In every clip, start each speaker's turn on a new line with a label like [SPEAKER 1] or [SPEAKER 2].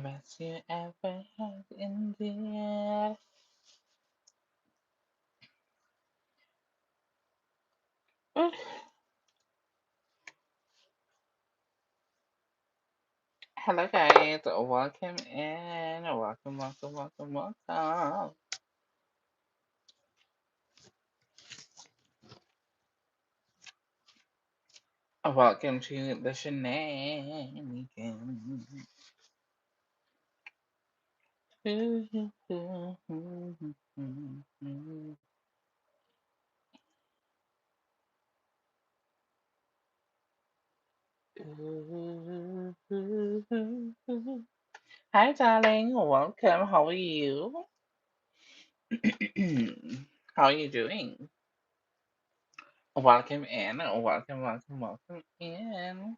[SPEAKER 1] best you ever had in there. Hello, guys. Welcome in. Welcome, welcome, welcome, welcome. Welcome to the shenanigans. Hi, darling. Welcome. How are you? How are you doing? Welcome in. Welcome, welcome, welcome in.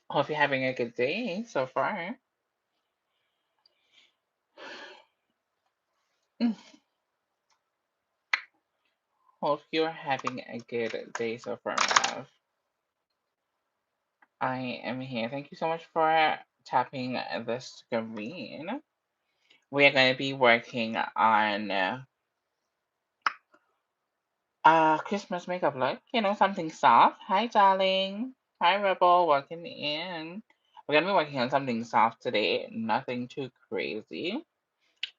[SPEAKER 1] Hope you're having a good day so far. Hope you're having a good day so far, my love. I am here. Thank you so much for tapping the screen. We are going to be working on Christmas makeup look. Something soft. Hi, darling. Hi, Rebel. Welcome in. We're going to be working on something soft today. Nothing too crazy.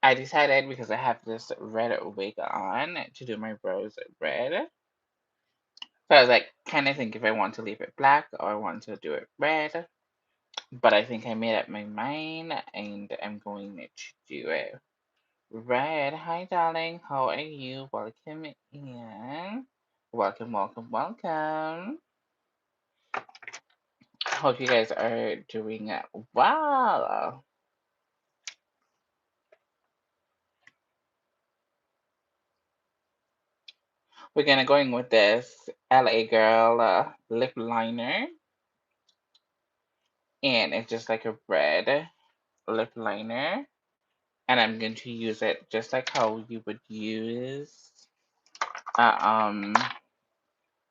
[SPEAKER 1] I decided because I have this red wig on to do my brows red. So I was like, kind of think if I want to leave it black or I want to do it red. But I think I made up my mind and I'm going to do it red. Hi, darling. How are you? Welcome in. Welcome, welcome, welcome. Hope you guys are doing well. We're gonna go in with this LA Girl lip liner, and it's just like a red lip liner. And I'm going to use it just like how you would use uh, um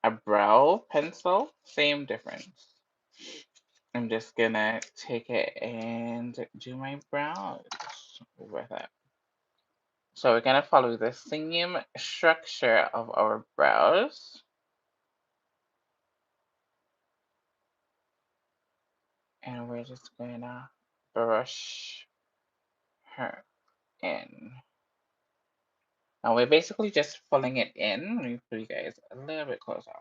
[SPEAKER 1] a brow pencil. Same difference. I'm just gonna take it and do my brows with it. So we're gonna follow the same structure of our brows. And we're just gonna brush her in. Now we're basically just pulling it in. Let me put you guys a little bit closer.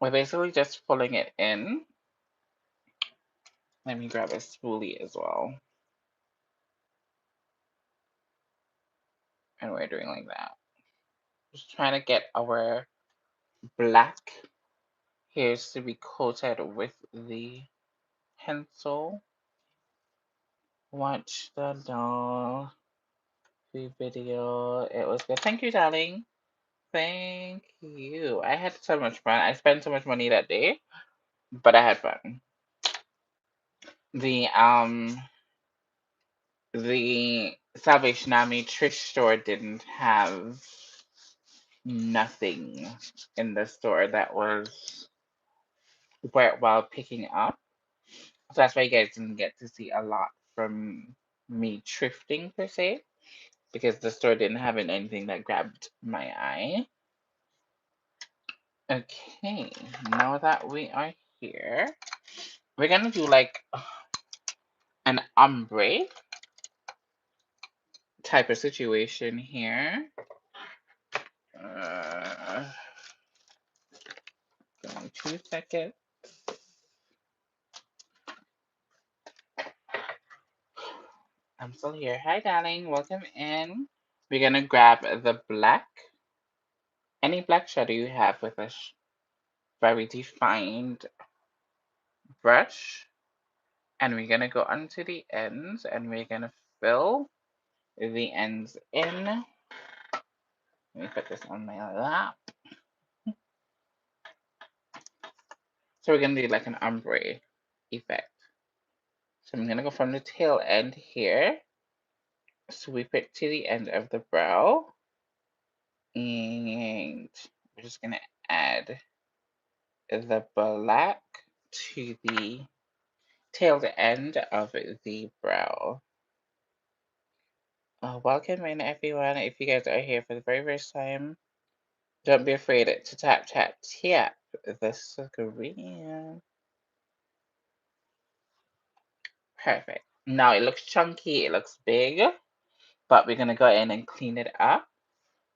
[SPEAKER 1] We're basically just pulling it in. Let me grab a spoolie as well. And we're doing like that. Just trying to get our black hairs to be coated with the pencil. Watch the doll video. It was good. Thank you, darling. Thank you. I had so much fun. I spent so much money that day, but I had fun. The the Salvation Army Trish store didn't have nothing in the store that was worthwhile picking up. So that's why you guys didn't get to see a lot from me thrifting per se, because the store didn't have anything that grabbed my eye. Okay, now that we are here, we're gonna do like an ombre type of situation here. Uh, Give me 2 seconds. I'm still here. Hi, darling. Welcome in. We're gonna grab the black, any black shadow you have with a very defined brush, and we're gonna go onto the ends and we're gonna fill the ends in. Let me put this on my lap. So we're gonna do like an ombre effect. So I'm gonna go from the tail end here, sweep it to the end of the brow, and we're just gonna add the black to the tailed end of the brow. Welcome in, everyone. If you guys are here for the very first time, don't be afraid to tap the screen. Perfect. Now it looks chunky, it looks big, but we're gonna go in and clean it up.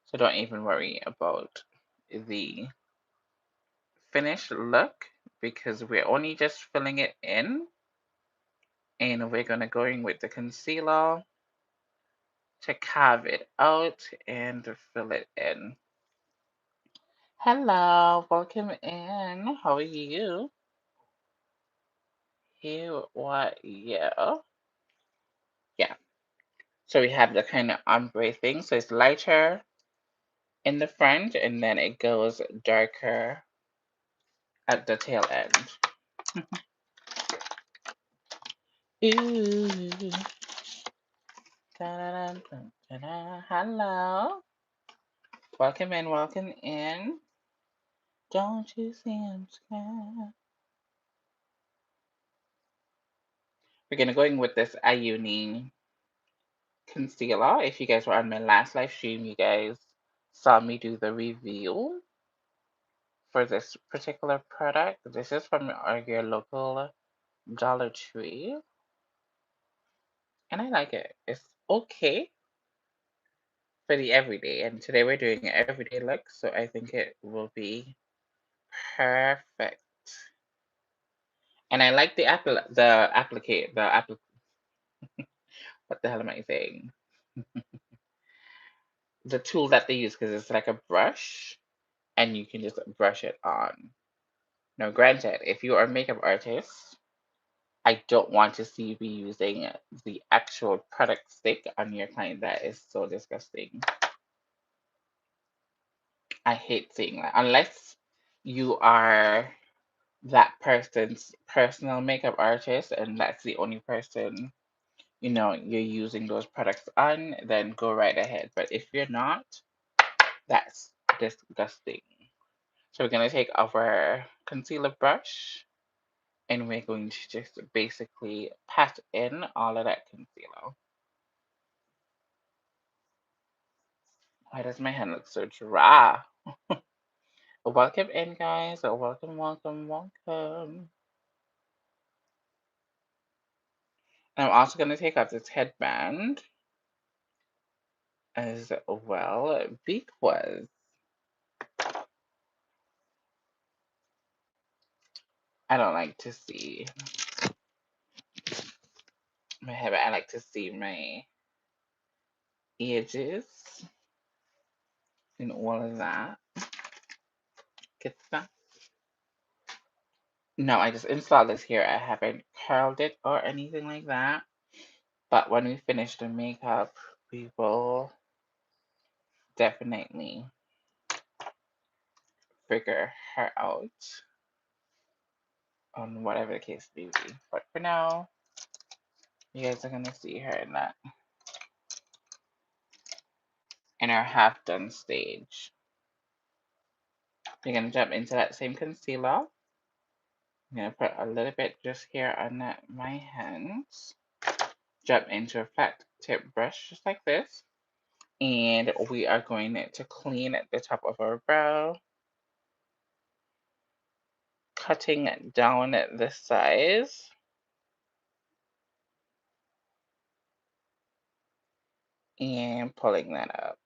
[SPEAKER 1] So don't even worry about the finished look because we're only just filling it in, and we're gonna go in with the concealer to carve it out and fill it in. Hello, welcome in. How are you? What? Yeah. Yeah. So we have the kind of ombre thing. So it's lighter in the front and then it goes darker at the tail end. Ooh. Da-da-da-da-da-da. Hello. Welcome in, welcome in. Don't you see I'm scared? We're gonna go in with this Ayuni concealer. If you guys were on my last live stream, you guys saw me do the review for this particular product. This is from your local Dollar Tree, and I like it. It's okay for the everyday, and today we're doing an everyday look, so I think it will be perfect. And I like the what the hell am I saying? The tool that they use because it's like a brush, and you can just brush it on. Now, granted, if you are a makeup artist, I don't want to see you be using the actual product stick on your client. That is so disgusting. I hate seeing that. Unless you are that person's personal makeup artist and that's the only person, you're using those products on, then go right ahead. But if you're not, that's disgusting. So we're going to take our concealer brush and we're going to just basically pat in all of that concealer. Why does my hand look so dry? Welcome in, guys. Welcome, welcome, welcome. I'm also going to take off this headband as well because I don't like to see my headband. I like to see my edges and all of that. Get that? No, I just installed this here. I haven't curled it or anything like that. But when we finish the makeup, we will definitely figure her out on whatever the case may be. But for now, you guys are gonna see her in our half done stage. You're gonna jump into that same concealer. I'm gonna put a little bit just here on my hands. Jump into a flat tip brush just like this. And we are going to clean the top of our brow, cutting down the size. And pulling that up.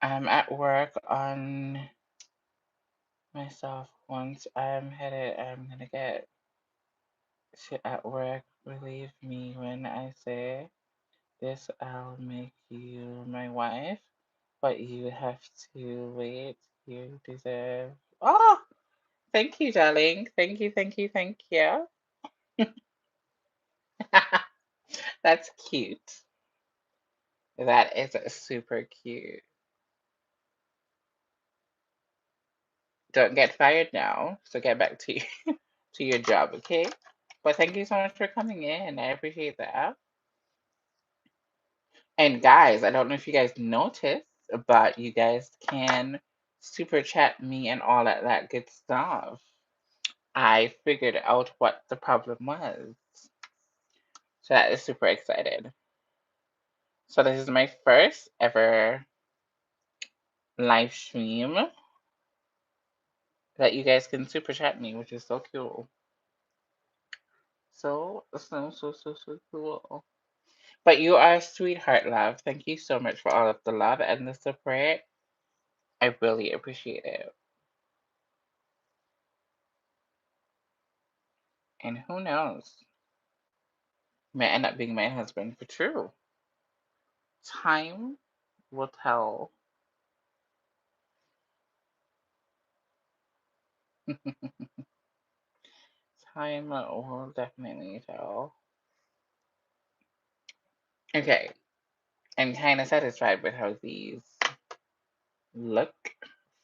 [SPEAKER 1] I'm at work on myself. Once I'm headed, I'm gonna get shit at work. Believe me when I say this, I'll make you my wife. But you have to wait. You deserve. Oh, thank you, darling. Thank you, thank you, thank you. That's cute. That is super cute. Don't get fired now. So get back to to your job, okay? But thank you so much for coming in. I appreciate that. And guys, I don't know if you guys noticed, but you guys can super chat me and all that good stuff. I figured out what the problem was. So that is super excited. So this is my first ever live stream that you guys can super chat me, which is so cool. So cool. But you are a sweetheart, love. Thank you so much for all of the love and the support. I really appreciate it. And who knows? May end up being my husband for true. Time will tell. Time will definitely tell. Okay, I'm kind of satisfied with how these look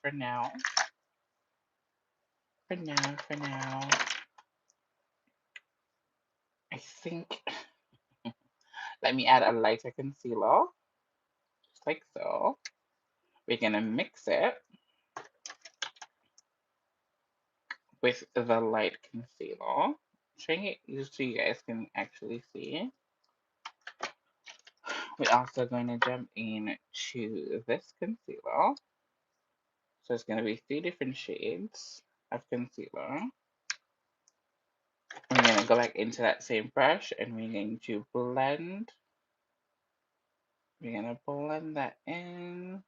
[SPEAKER 1] for now. For now. I think let me add a lighter concealer, just like so. We're gonna mix it with the light concealer. Showing it so you guys can actually see. We're also going to jump in to this concealer. So it's going to be 3 different shades of concealer. We're going to go back into that same brush and we're going to blend. We're going to blend that in.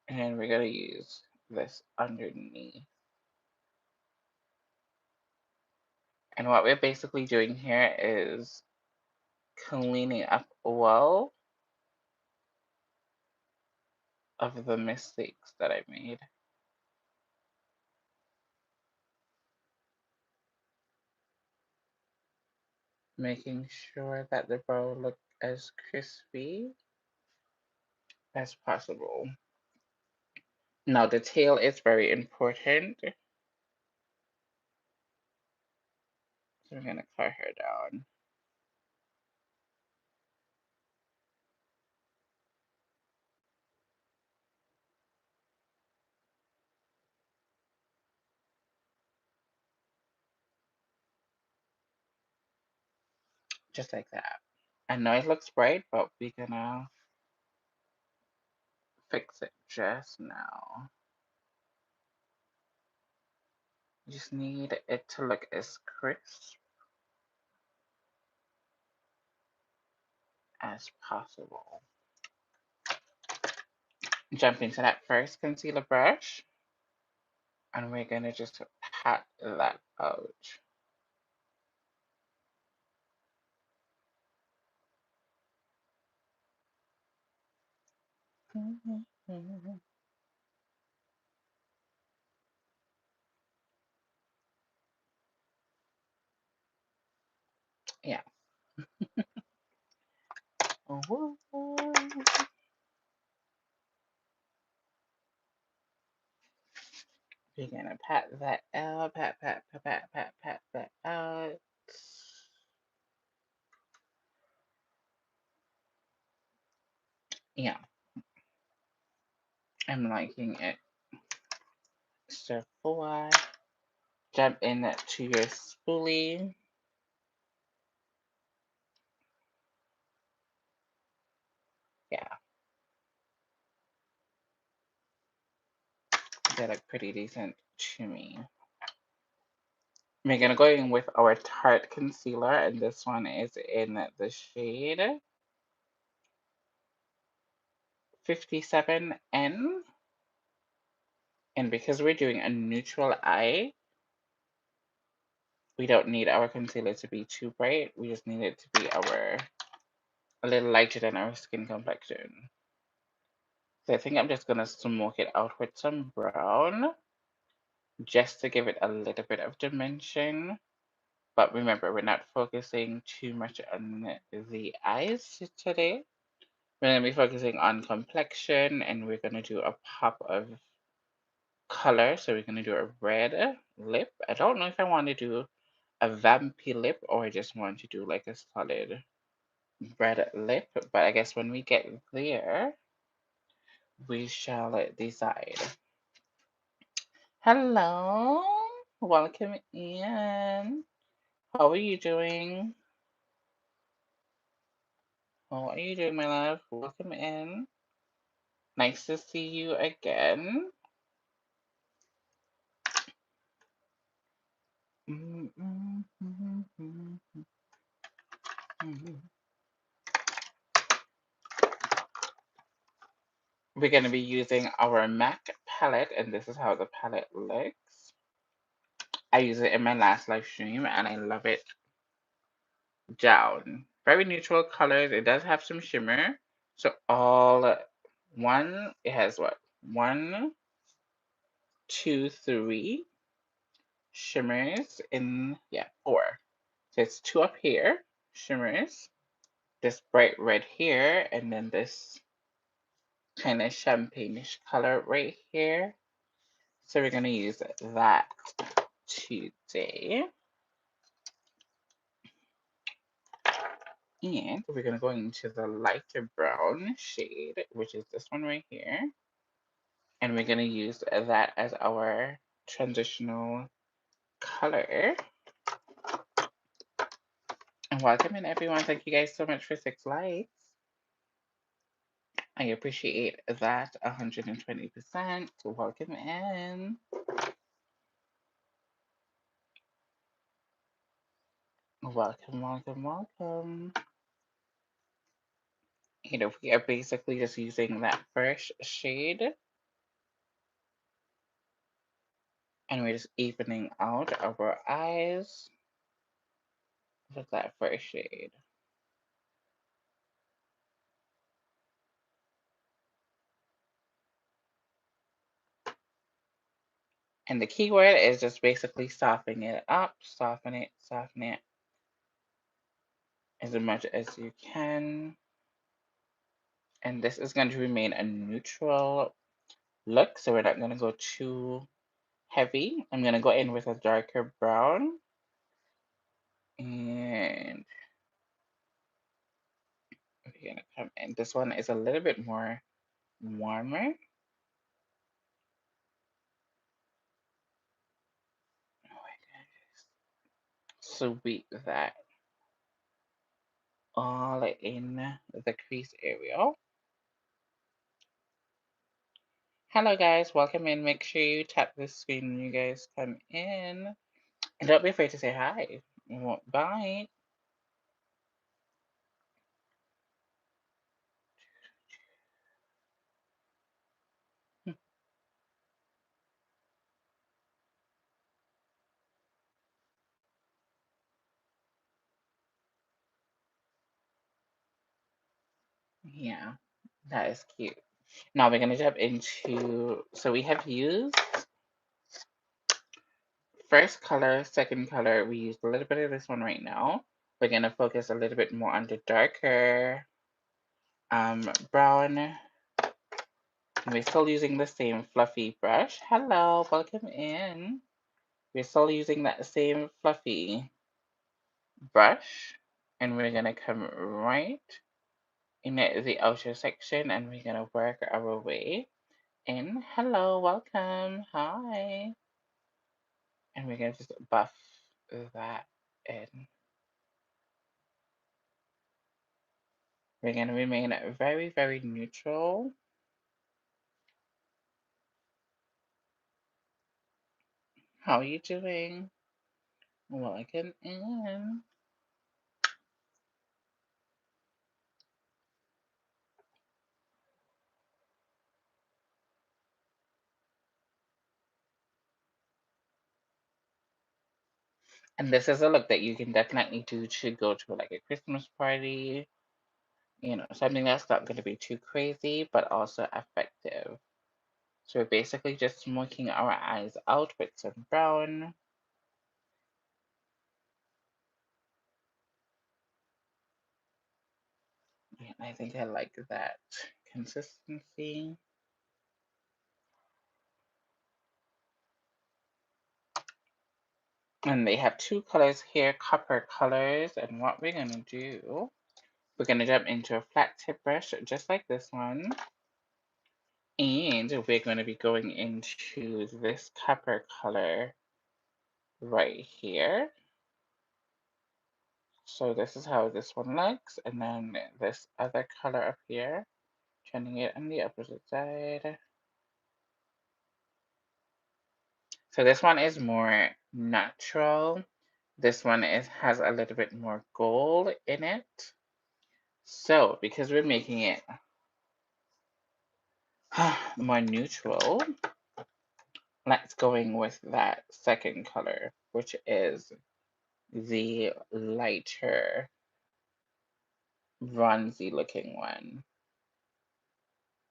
[SPEAKER 1] And then we're going to use this underneath. And what we're basically doing here is cleaning up all of the mistakes that I made. Making sure that the brow look as crispy as possible. Now the tail is very important. So we're gonna cut her down. Just like that. I know it looks bright, but we're gonna fix it just now. You just need it to look as crisp as possible. Jump into that first concealer brush, and we're gonna just pat that out. Yeah. We're gonna pat that out, pat that out. Yeah, I'm liking it. So before I jump in to your spoolie, yeah, they look pretty decent to me. We're gonna go in with our Tarte concealer, and this one is in the shade 57N. And because we're doing a neutral eye, we don't need our concealer to be too bright. We just need it to be a little lighter than our skin complexion. So I think I'm just gonna smoke it out with some brown, just to give it a little bit of dimension. But remember, we're not focusing too much on the eyes today. We're going to be focusing on complexion, and we're going to do a pop of color. So we're going to do a red lip. I don't know if I want to do a vampy lip or I just want to do like a solid red lip. But I guess when we get there, we shall decide. Hello, welcome in. How are you doing? How are you doing, my love? Welcome in. Nice to see you again. Mm, mm, mm, mm, mm. We're going to be using our MAC palette, and this is how the palette looks. I used it in my last live stream, and I love it down. Very neutral colors. It does have some shimmer. So it has what? One, two, three shimmers in, yeah, four. So it's two up here, shimmers, this bright red here, and then this kind of champagne-ish color right here. So we're going to use that today. And we're going to go into the lighter brown shade, which is this one right here. And we're going to use that as our transitional color. And welcome in, everyone. Thank you guys so much for 6 likes. I appreciate that 120%. Welcome in. Welcome, welcome, welcome. We are basically just using that first shade, and we're just evening out our eyes with that first shade. And the key word is just basically softening it up, soften it as much as you can. And this is going to remain a neutral look, so we're not going to go too heavy. I'm going to go in with a darker brown. And we're going to come in. This one is a little bit more warmer. Oh my goodness. Sweep that all in the crease area. Hello guys, welcome in. Make sure you tap the screen when you guys come in. And don't be afraid to say hi. Bye. Yeah, that is cute. Now we're gonna jump into, so we have used first color, second color. We used a little bit of this one right now. We're gonna focus a little bit more on the darker brown. And we're still using the same fluffy brush. Hello, welcome in. We're still using that same fluffy brush, and we're gonna come right in the outer section, and we're gonna work our way in. Hello, welcome, hi. And we're gonna just buff that in. We're gonna remain very, very neutral. How are you doing? Welcome in. And this is a look that you can definitely do to go to like a Christmas party, something that's not going to be too crazy, but also effective. So we're basically just smoking our eyes out with some brown. And I think I like that consistency. And they have two colors here, copper colors. And what we're going to do, we're going to jump into a flat tip brush, just like this one. And we're going to be going into this copper color right here. So this is how this one looks, and then this other color up here, turning it on the opposite side. So this one is more natural. This one has a little bit more gold in it. So because we're making it more neutral, let's go in with that second color, which is the lighter bronzy looking one.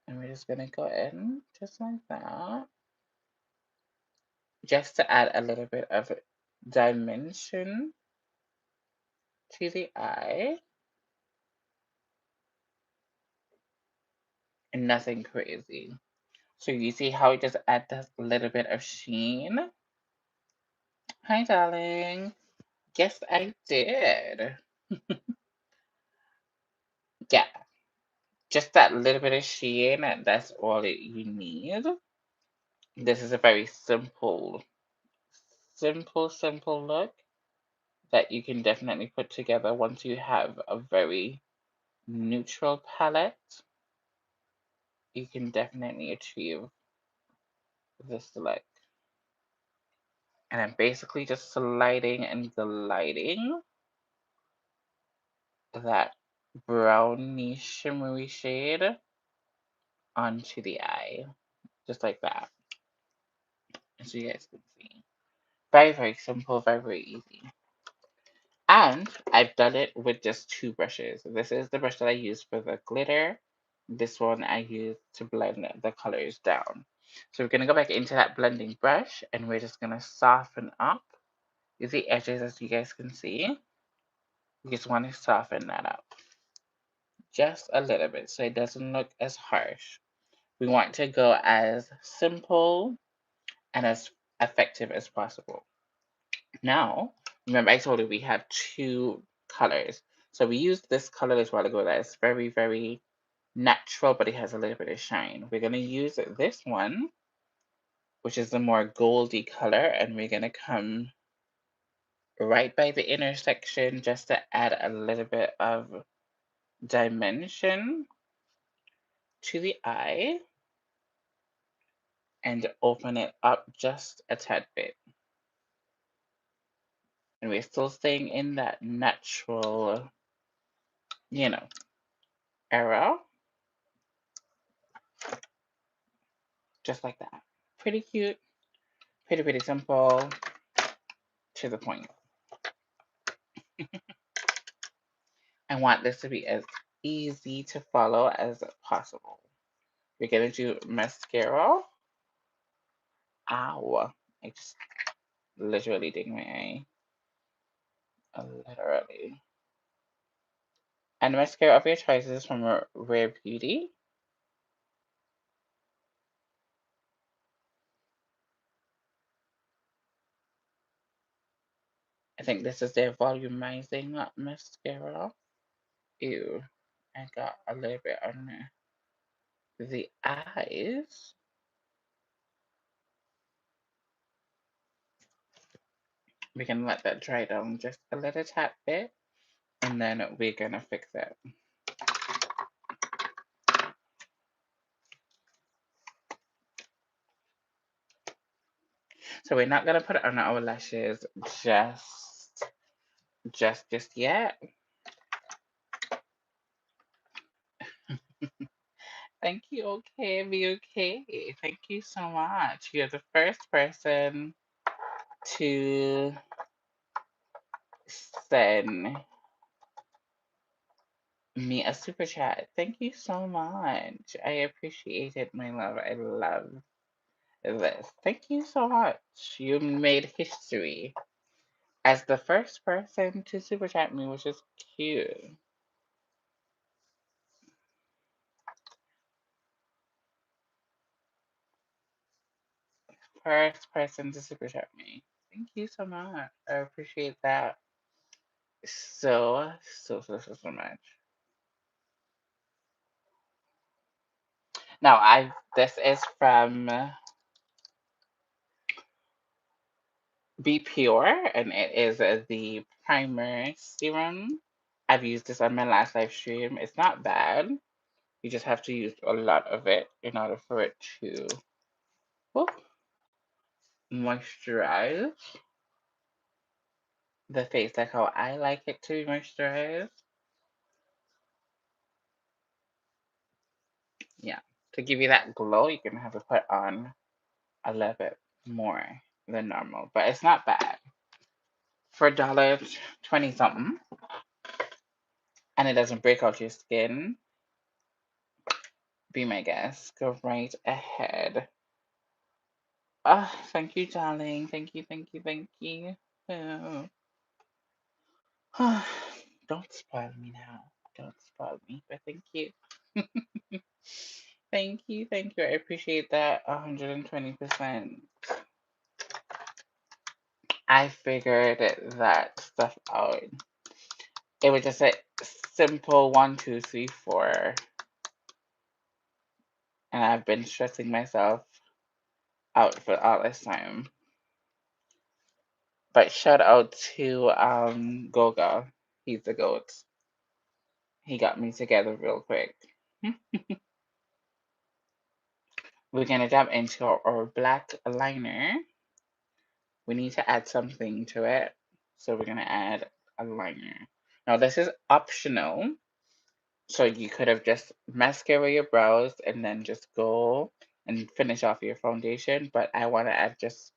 [SPEAKER 1] And we're just gonna go in just like that, just to add a little bit of dimension to the eye, and nothing crazy. So you see how it just adds a little bit of sheen? Hi, darling. Yes, I did. Yeah, just that little bit of sheen, and that's all you need. This is a very simple look that you can definitely put together once you have a very neutral palette. You can definitely achieve this look. And I'm basically just sliding and gliding that browny shimmery shade onto the eye, just like that, as you guys can see. Very simple, very easy. And I've done it with just two brushes. This is the brush that I use for the glitter. This one I use to blend the colors down. So we're going to go back into that blending brush, and we're just going to soften up the edges, as you guys can see. You just want to soften that up just a little bit so it doesn't look as harsh. We want to go as simple and as effective as possible. Now, remember I told you we have two colors. So we used this color as while ago that is very natural, but it has a little bit of shine. We're going to use this one, which is the more goldy color, and we're going to come right by the intersection just to add a little bit of dimension to the eye and open it up just a tad bit. And we're still staying in that natural, you know, era, just like that. Pretty cute, pretty simple, to the point. I want this to be as easy to follow as possible. We're gonna do mascara. Ow, I just literally did my eye. Literally. And mascara of your choices from Rare Beauty. I think this is their volumizing mascara. Ew, I got a little bit on the eyes. We can let that dry down just a little tad bit, and then we're gonna fix it. So we're not gonna put it on our lashes just yet. Thank you, okay, be okay. Thank you so much. You're the first person to send me a super chat. Thank you so much. I appreciate it, my love. I love this. Thank you so much. You made history as the first person to super chat me, which is cute. First person to super chat me. Thank you so much. I appreciate that so much. Now, this is from Be Pure, and it is the primer serum. I've used this on my last live stream. It's not bad. You just have to use a lot of it in order for it to whoop, moisturize the face like how I like it to moisturize. Yeah. To give you that glow, you're gonna have to put on a little bit more than normal. But it's not bad. For $1.20 something, and it doesn't break out your skin, be my guest. Go right ahead. Ah, thank you, darling. Thank you, thank you, thank you. Oh. Don't spoil me now. Don't spoil me, but thank you. Thank you, thank you. I appreciate that 120%. I figured that stuff out. It was just a simple 1, 2, 3, 4, and I've been stressing myself out for all this time. But shout out to Goga. He's the goat. He got me together real quick. We're gonna jump into our black liner. We need to add something to it. So we're gonna add a liner. Now this is optional. So you could have just mascara your brows and then just go and finish off your foundation. But I wanna add just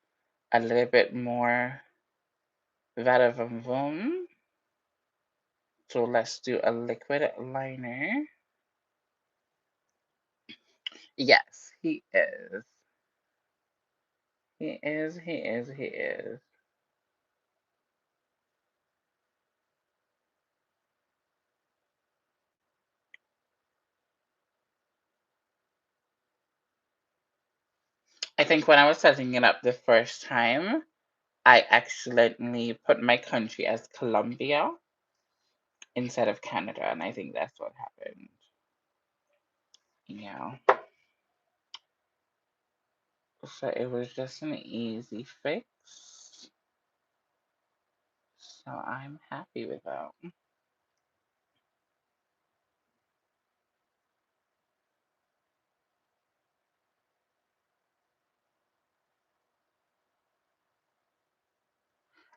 [SPEAKER 1] a little bit more vada vom vom. So let's do a liquid liner. Yes, he is. He is, he is, he is. I think when I was setting it up the first time, I accidentally put my country as Colombia instead of Canada, and I think that's what happened. Yeah. So it was just an easy fix. So I'm happy with that.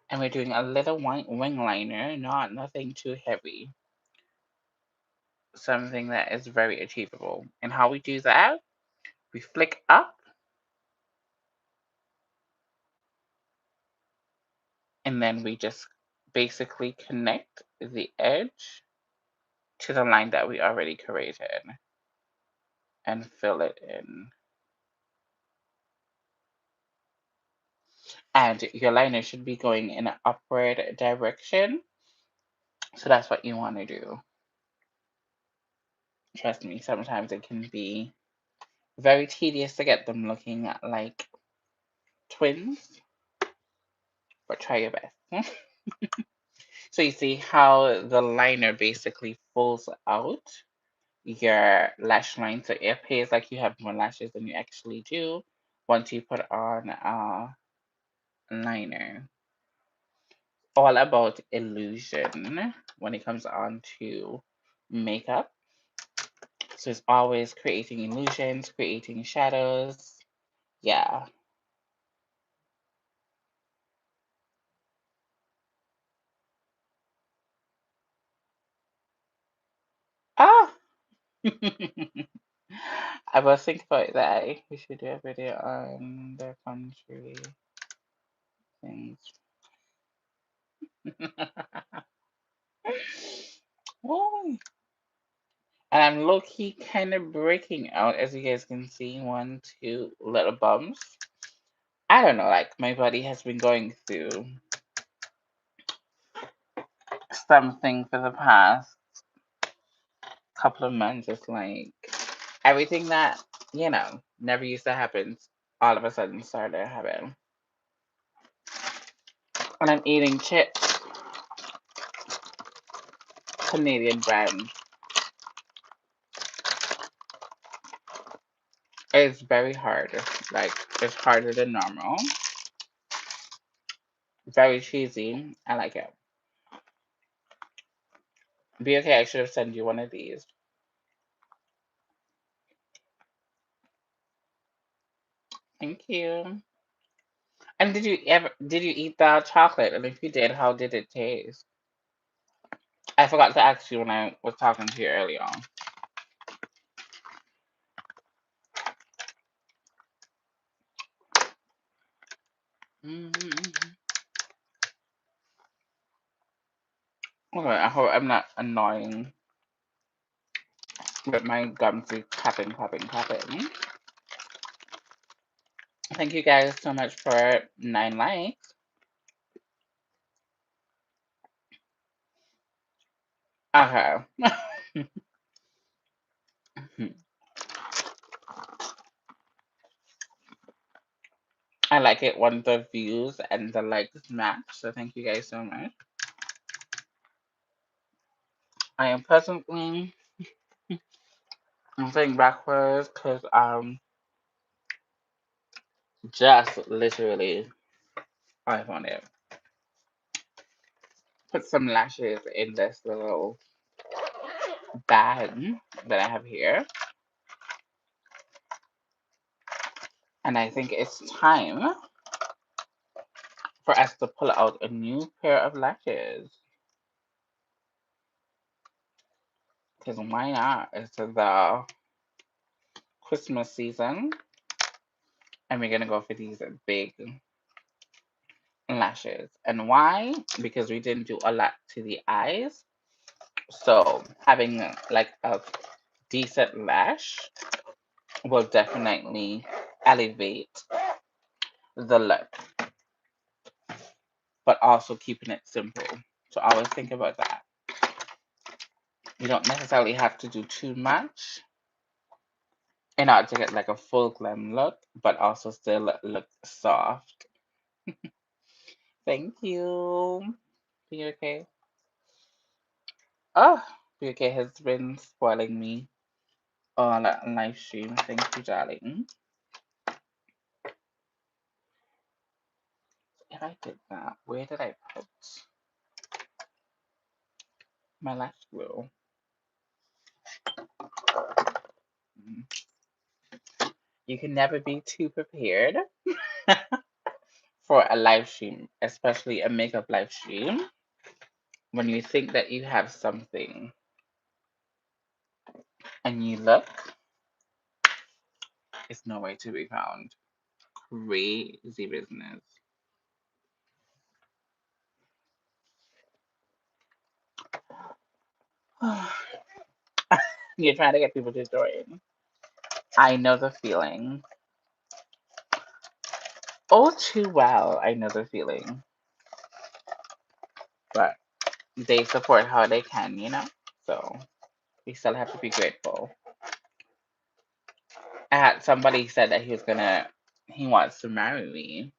[SPEAKER 1] And we're doing a little wing liner, nothing too heavy. Something that is very achievable. And how we do that, we flick up and then we just basically connect the edge to the line that we already created and fill it in. And your liner should be going in an upward direction. So that's what you want to do. Trust me, sometimes it can be very tedious to get them looking like twins, but try your best. So you see how the liner basically pulls out your lash line, so it appears like you have more lashes than you actually do once you put on a liner. All about illusion when it comes on to makeup. So it's always creating illusions, creating shadows. Yeah. Ah! I was thinking about that. We should do a video on the country things. Oh, and I'm low key kind of breaking out, as you guys can see. 1, 2 little bumps. I don't know, like my body has been going through something for the past couple of months. It's like everything that, never used to happen all of a sudden started to happen. And I'm eating chips, Canadian brand. It's very hard. Like it's harder than normal. Very cheesy. I like it. Be okay. I should have sent you one of these. Thank you. And did you eat the chocolate? And if you did, how did it taste? I forgot to ask you when I was talking to you earlier on. Hmm. Okay, I hope I'm not annoying with my gums keep clapping, clapping, clapping. Thank you guys so much for 9 likes. Okay. I like it when the views and the likes match, so thank you guys so much. I am presently moving backwards because just literally I want to put some lashes in this little bag that I have here. And I think it's time for us to pull out a new pair of lashes. Because why not? It's the Christmas season. And we're going to go for these big lashes. And why? Because we didn't do a lot to the eyes. So having like a decent lash will definitely elevate the look, but also keeping it simple. So always think about that. You don't necessarily have to do too much in order to get like a full glam look, but also still look soft. Thank you. Be okay. Oh, Be okay has been spoiling me on a live stream. Thank you, darling. If I did that, where did I put my lash glue? Mm. You can never be too prepared for a live stream, especially a makeup live stream. When you think that you have something and you look, it's nowhere to be found. Crazy business. You're trying to get people to join. I know the feeling. Oh, too well, I know the feeling. But they support how they can, you know? So we still have to be grateful. I had somebody said that he wants to marry me.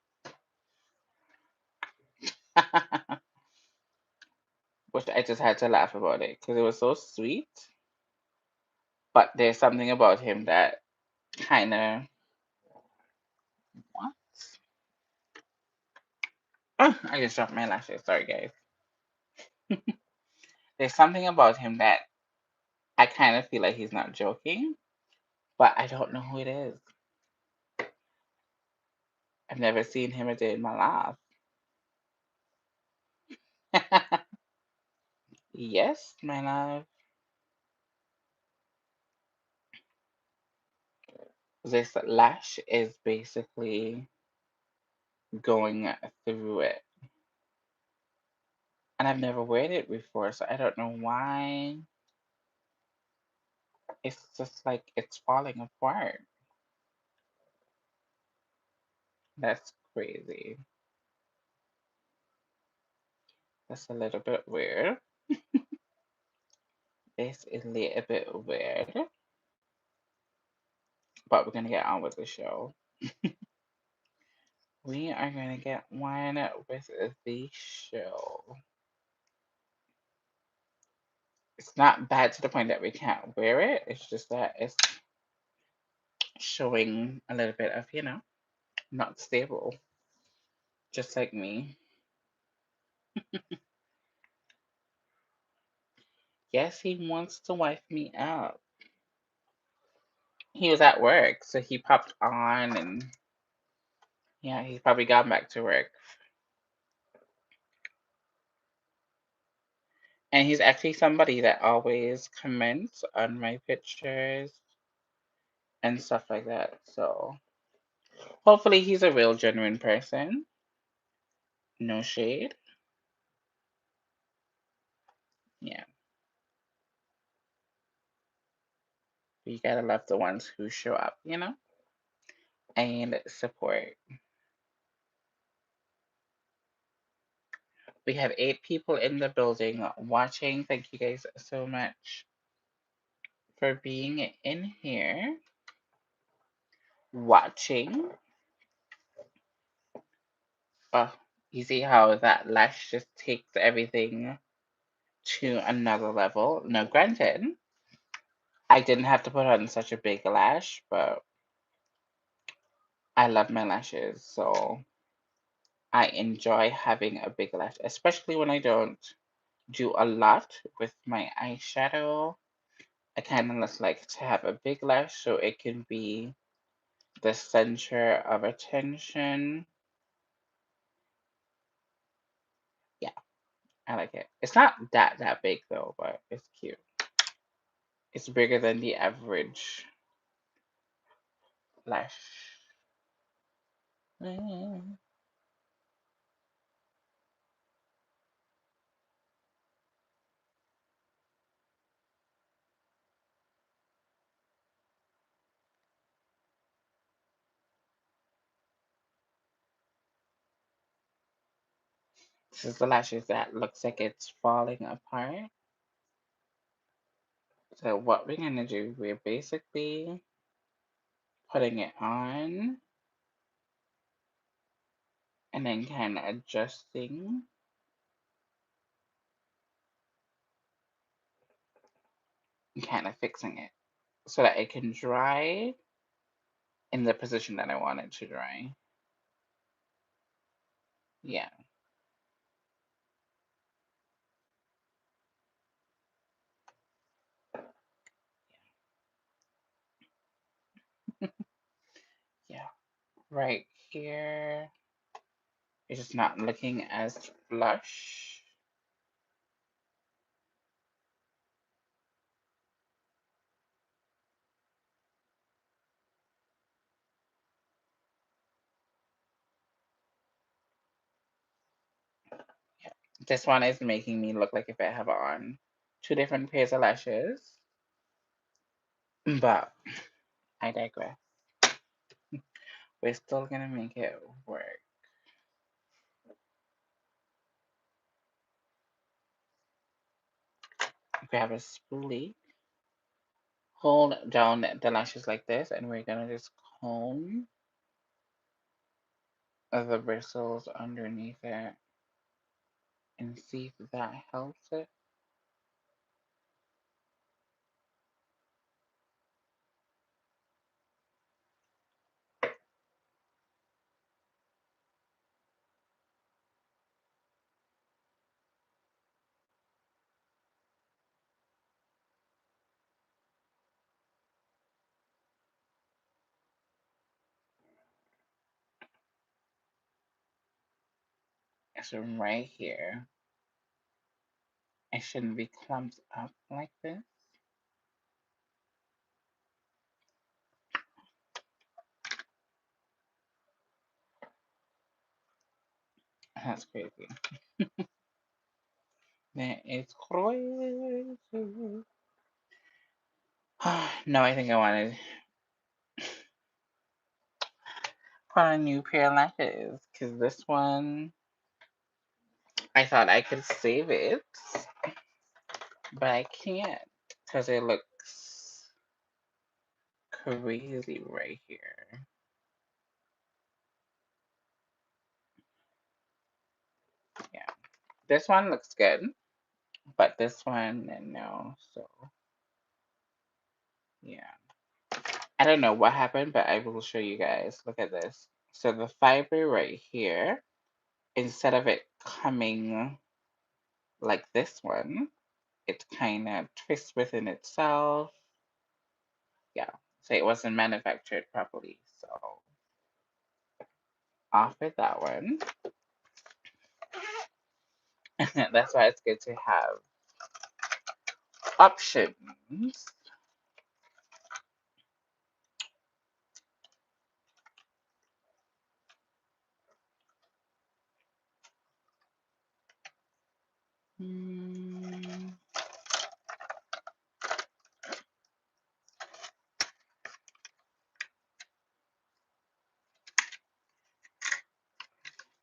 [SPEAKER 1] Which I just had to laugh about it because it was so sweet. But there's something about him that kind of, what? I just dropped my lashes. Sorry, guys. There's something about him that I kind of feel like he's not joking, but I don't know who it is. I've never seen him a day in my life. Yes, my love. This lash is basically going through it. And I've never wear it before, so I don't know why. It's just like it's falling apart. That's crazy. That's a little bit weird. It's a little bit weird. But we're gonna get on with the show. We are gonna get one with the show. It's not bad to the point that we can't wear it. It's just that it's showing a little bit of, not stable, just like me. Yes, he wants to wife me out. He was at work, so he popped on and yeah, he's probably gone back to work. And he's actually somebody that always comments on my pictures and stuff like that. So hopefully he's a real genuine person. No shade. Yeah. You gotta love the ones who show up, and support. We have 8 people in the building watching. Thank you guys so much for being in here watching. Oh, you see how that lash just takes everything to another level. Now, granted, I didn't have to put on such a big lash, but I love my lashes, so I enjoy having a big lash, especially when I don't do a lot with my eyeshadow. I kind of just like to have a big lash so it can be the center of attention. Yeah, I like it. It's not that big though, but it's cute. It's bigger than the average lash. Mm. This is the lashes that looks like it's falling apart. So what we're gonna do, we're basically putting it on and then kind of adjusting and kind of fixing it so that it can dry in the position that I want it to dry. Yeah. Yeah. Right here. It's just not looking as flush. Yeah. This one is making me look like if I have on 2 different pairs of lashes. But I digress. We're still gonna make it work. Grab a spoolie, hold down the lashes like this, and we're gonna just comb the bristles underneath it and see if that helps it. So right here, it shouldn't be clumped up like this. That's crazy. That is crazy. No, I think I wanted put on a new pair of lashes because this one I thought I could save it, but I can't because it looks crazy right here. Yeah, this one looks good, but this one, no. So, yeah. I don't know what happened, but I will show you guys. Look at this. So the fiber right here, instead of it coming like this one, it kind of twists within itself. Yeah, so it wasn't manufactured properly. So off with that one. That's why it's good to have options. Hmm,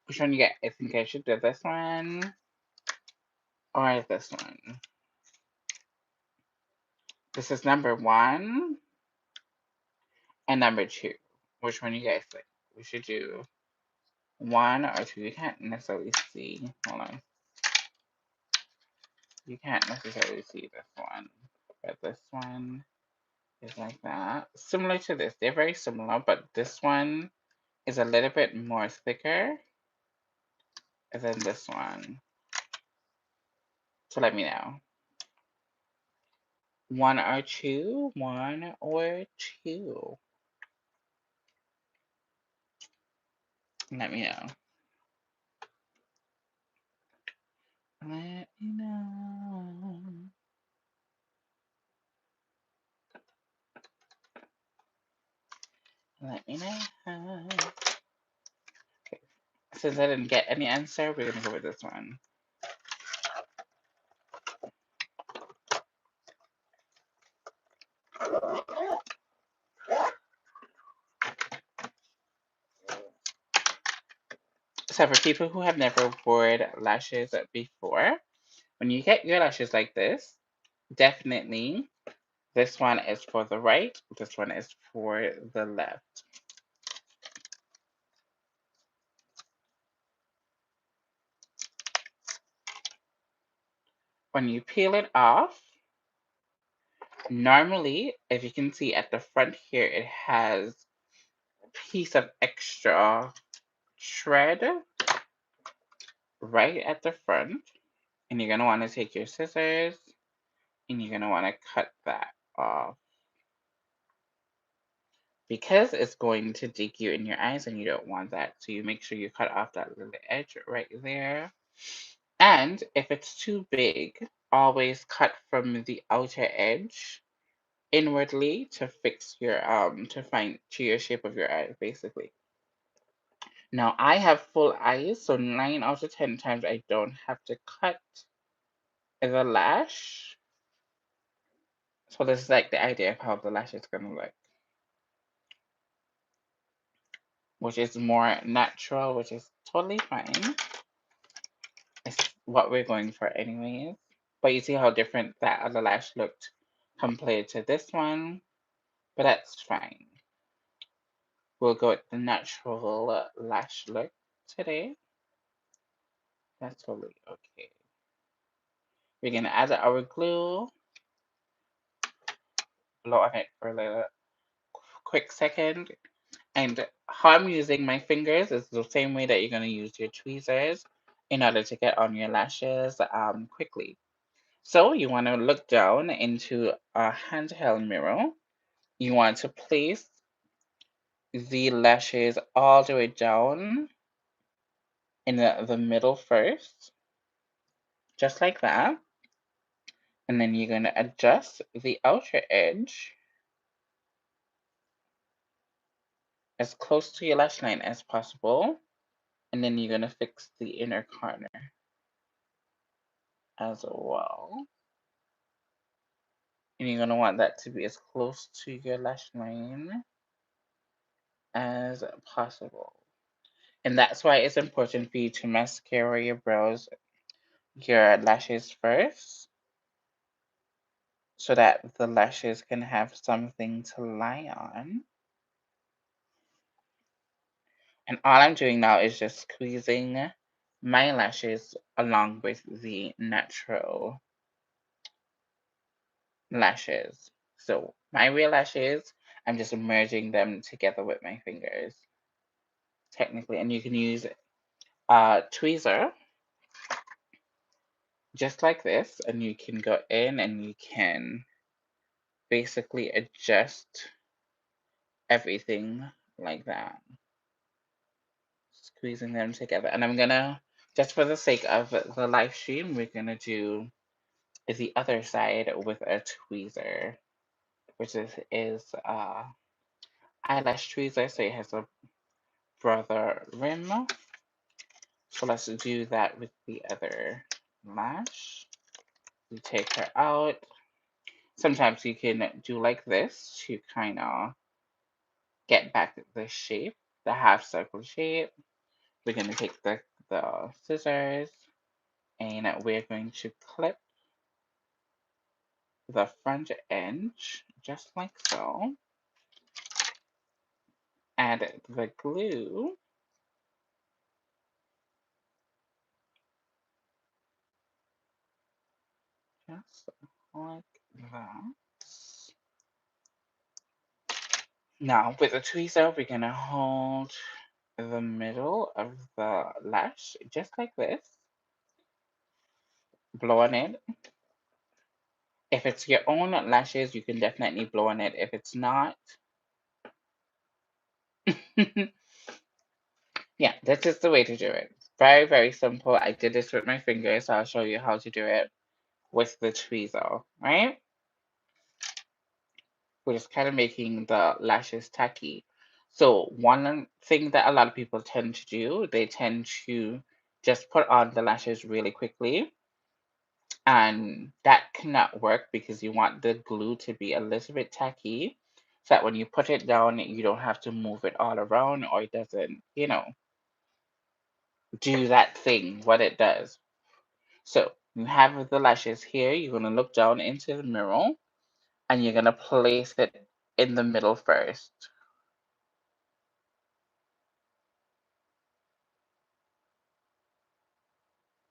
[SPEAKER 1] which one you get? I think I should do this one or this one. This is number one and number two. Which one you guys think? We should do one or two. You can't necessarily see. Hold on. You can't necessarily see this one. But this one is like that. Similar to this. They're very similar, but this one is a little bit more thicker than this one. So let me know. One or two. One or two. Let me know. Let me know. Let me know. Okay. Since I didn't get any answer, we're gonna go with this one. So for people who have never worn lashes before, when you get your lashes like this, definitely this one is for the right, this one is for the left. When you peel it off, normally, if you can see at the front here, it has a piece of extra shred right at the front. And you're going to want to take your scissors and you're going to want to cut that off. Because it's going to dig you in your eyes and you don't want that. So you make sure you cut off that little edge right there. And if it's too big, always cut from the outer edge inwardly to fix your to find to your shape of your eye basically. Now I have full eyes, so 9 out of 10 times I don't have to cut the lash. So this is like the idea of how the lash is gonna look, which is more natural, which is totally fine. It's what we're going for anyways. But you see how different that other lash looked compared to this one, but that's fine. We'll go with the natural lash look today. That's totally okay. We're gonna add our glue, blow on it for a little quick second. And how I'm using my fingers is the same way that you're gonna use your tweezers in order to get on your lashes quickly. So you want to look down into a handheld mirror. You want to place the lashes all the way down in the middle first, just like that. And then you're going to adjust the outer edge as close to your lash line as possible. And then you're going to fix the inner corner as well. And you're going to want that to be as close to your lash line as possible. And that's why it's important for you to mascara your brows, your lashes first, so that the lashes can have something to lie on. And all I'm doing now is just squeezing my lashes along with the natural lashes. So my real lashes, I'm just merging them together with my fingers, technically. And you can use a tweezer just like this, and you can go in and you can basically adjust everything like that, squeezing them together. And I'm gonna, just for the sake of the live stream, we're gonna do the other side with a tweezer, which is eyelash tweezer, so it has a broader rim. So let's do that with the other lash. You take her out. Sometimes you can do like this to kind of get back the shape, the half circle shape. We're going to take the scissors and we're going to clip the front edge just like so. Add the glue. Just like that. Now with the tweezer, we're going to hold the middle of the lash just like this. Blow on it. If it's your own lashes, you can definitely blow on it. If it's not, yeah, this is the way to do it. Very, very simple. I did this with my fingers, so I'll show you how to do it with the tweezer, right? We're just kind of making the lashes tacky. So one thing that a lot of people tend to do, they tend to just put on the lashes really quickly. And that cannot work because you want the glue to be a little bit tacky so that when you put it down, you don't have to move it all around or it doesn't, do that thing, what it does. So you have the lashes here. You're going to look down into the mirror and you're going to place it in the middle first.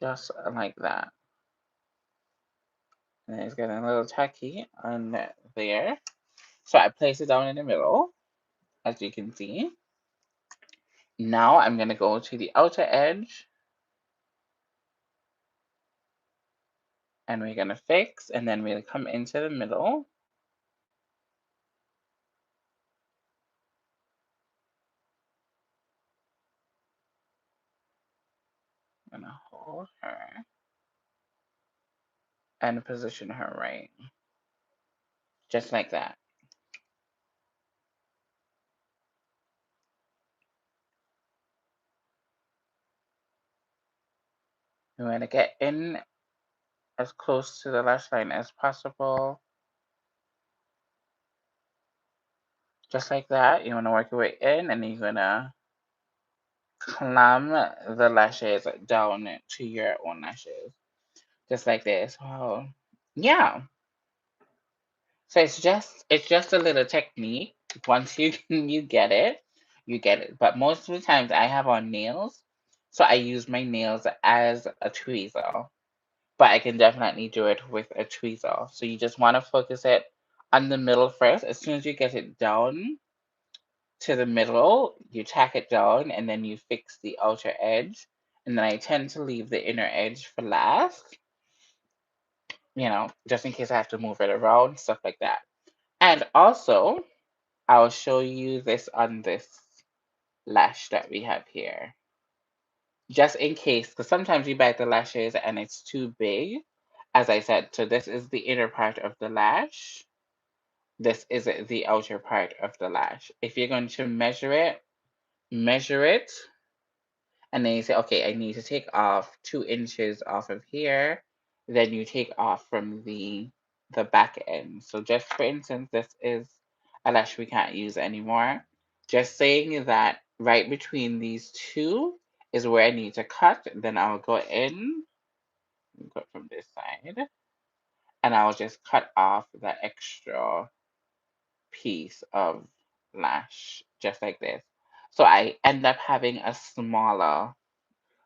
[SPEAKER 1] Just like that. And it's getting a little tacky on there. So I place it down in the middle, as you can see. Now I'm going to go to the outer edge and we're going to fix, and then we'll come into the middle. I'm going to hold her and position her right, just like that. You want to get in as close to the lash line as possible, just like that. You want to work your way in, and you're going to clamp the lashes down to your own lashes, just like this. Oh, yeah. So it's just a little technique. Once you you get it, you get it. But most of the times I have on nails, so I use my nails as a tweezer. But I can definitely do it with a tweezer. So you just want to focus it on the middle first. As soon as you get it down to the middle, you tack it down and then you fix the outer edge. And then I tend to leave the inner edge for last, just in case I have to move it around, stuff like that. And also, I'll show you this on this lash that we have here. Just in case, because sometimes you buy the lashes and it's too big. As I said, so this is the inner part of the lash. This is the outer part of the lash. If you're going to measure it, and then you say, okay, I need to take off 2 inches off of here. Then you take off from the back end. So just for instance, this is a lash we can't use anymore. Just saying that right between these two is where I need to cut. Then I'll go in, go from this side, and I'll just cut off that extra piece of lash, just like this. So I end up having a smaller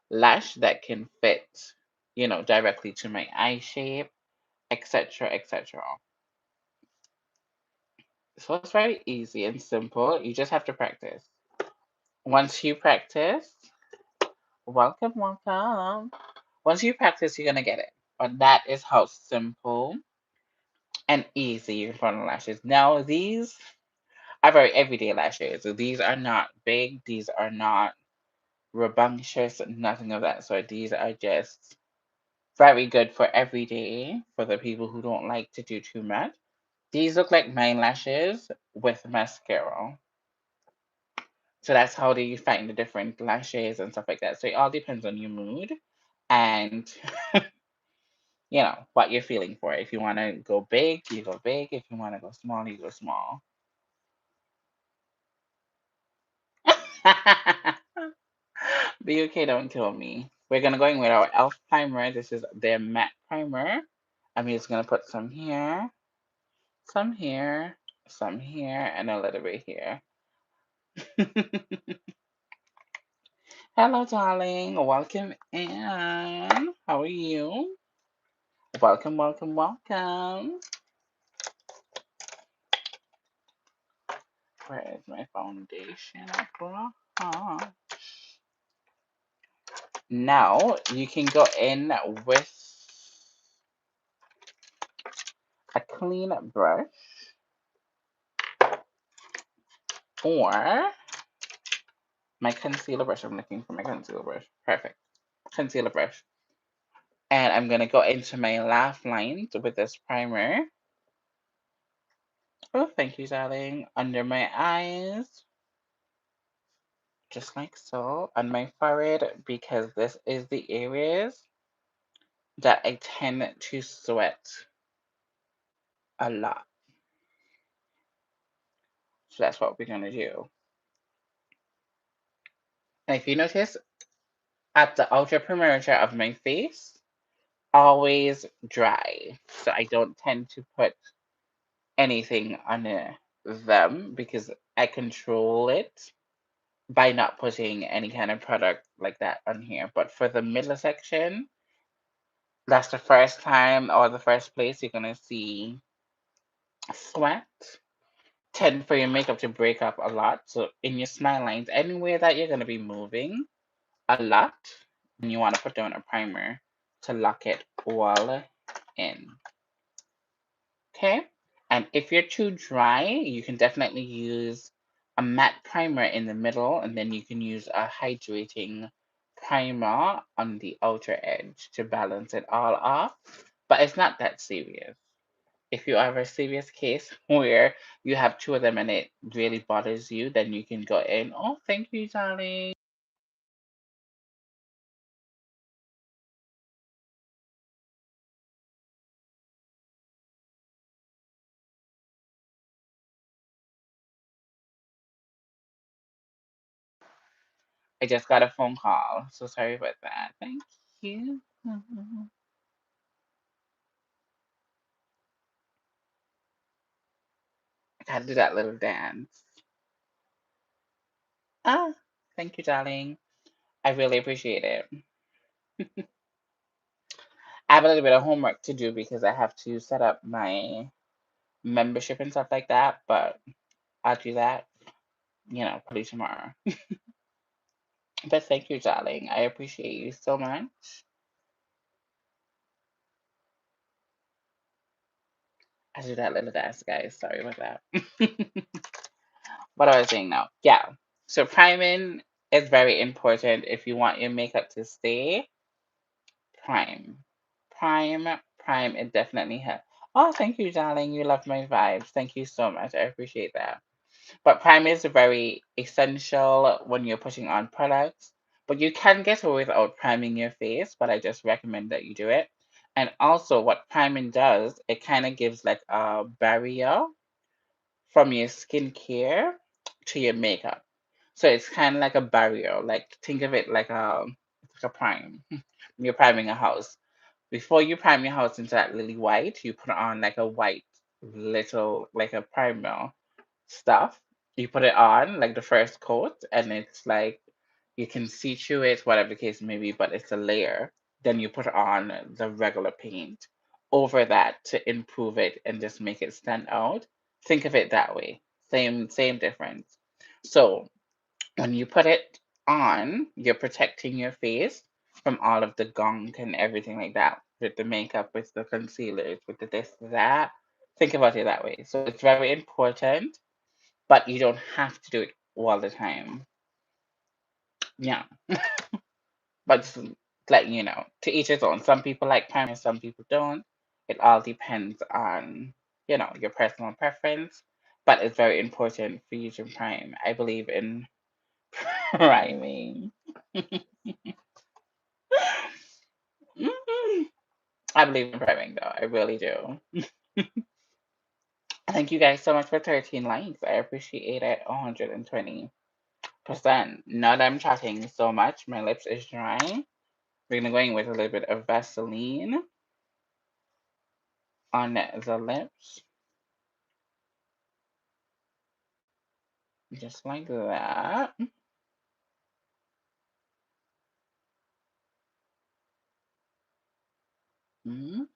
[SPEAKER 1] lash that can fit, directly to my eye shape, etc., etc. So it's very easy and simple. You just have to practice. Once you practice, welcome, welcome. Once you practice, you're gonna get it. But that is how simple and easy you can put on lashes. Now, these are very everyday lashes. So these are not big, these are not rambunctious, nothing of that sort. These are just very good for every day for the people who don't like to do too much. These look like my lashes with mascara. So that's how they find the different lashes and stuff like that. So it all depends on your mood and what you're feeling for. If you want to go big, you go big. If you want to go small, you go small. Be okay, don't kill me. We're gonna go in with our elf primer. This is their matte primer. I'm just gonna put some here, some here, some here, and a little bit here. Hello, darling. Welcome in. How are you? Welcome, welcome, welcome. Where is my foundation? Now you can go in with a clean brush or my concealer brush. I'm looking for my concealer brush. Perfect. Concealer brush. And I'm going to go into my laugh lines with this primer. Oh, thank you, darling. Under my eyes, just like so. On my forehead, because this is the areas that I tend to sweat a lot. So that's what we're going to do. And if you notice, at the outer perimeter of my face, always dry. So I don't tend to put anything on them because I control it by not putting any kind of product like that on here. But for the middle section, that's the first time or the first place you're gonna see sweat. Tend for your makeup to break up a lot. So in your smile lines, anywhere that you're gonna be moving a lot, and you want to put down a primer to lock it all in. Okay? And if you're too dry, you can definitely use a matte primer in the middle, and then you can use a hydrating primer on the outer edge to balance it all off. But it's not that serious. If you have a serious case where you have two of them and it really bothers you, then you can go in. Oh, thank you, darling. I just got a phone call, so sorry about that. Thank you. I gotta do that little dance. Ah, thank you, darling. I really appreciate it. I have a little bit of homework to do because I have to set up my membership and stuff like that, but I'll do that, probably tomorrow. But thank you, darling. I appreciate you so much. I do that little dance, guys. Sorry about that. What I was saying now. Yeah. So priming is very important if you want your makeup to stay prime. Prime, prime, it definitely has. Oh, thank you, darling. You love my vibes. Thank you so much. I appreciate that. But prime is very essential when you're putting on products. But you can get away without priming your face, but I just recommend that you do it. And also, what priming does, it kind of gives like a barrier from your skincare to your makeup. So it's kind of like a barrier. Like think of it like a prime. You're priming a house. Before you prime your house into that lily white, you put on like a white little like a primer stuff. You put it on like the first coat, and it's like you can see through it, whatever the case may be, but it's a layer. Then you put on the regular paint over that to improve it and just make it stand out. Think of it that way. Same difference. So when you put it on, you're protecting your face from all of the gunk and everything like that with the makeup, with the concealers, with the this, that. Think about it that way. So it's very important, but you don't have to do it all the time. Yeah. But just letting you know, to each his own. Some people like primer, some people don't. It all depends on, your personal preference. But it's very important for you to prime. I believe in priming. Mhm. I believe in priming though. I really do. Thank you guys so much for 13 likes. I appreciate it 120%. Now that I'm talking so much, my lips is drying. We're gonna go in with a little bit of Vaseline on the lips. Just like that. Mm.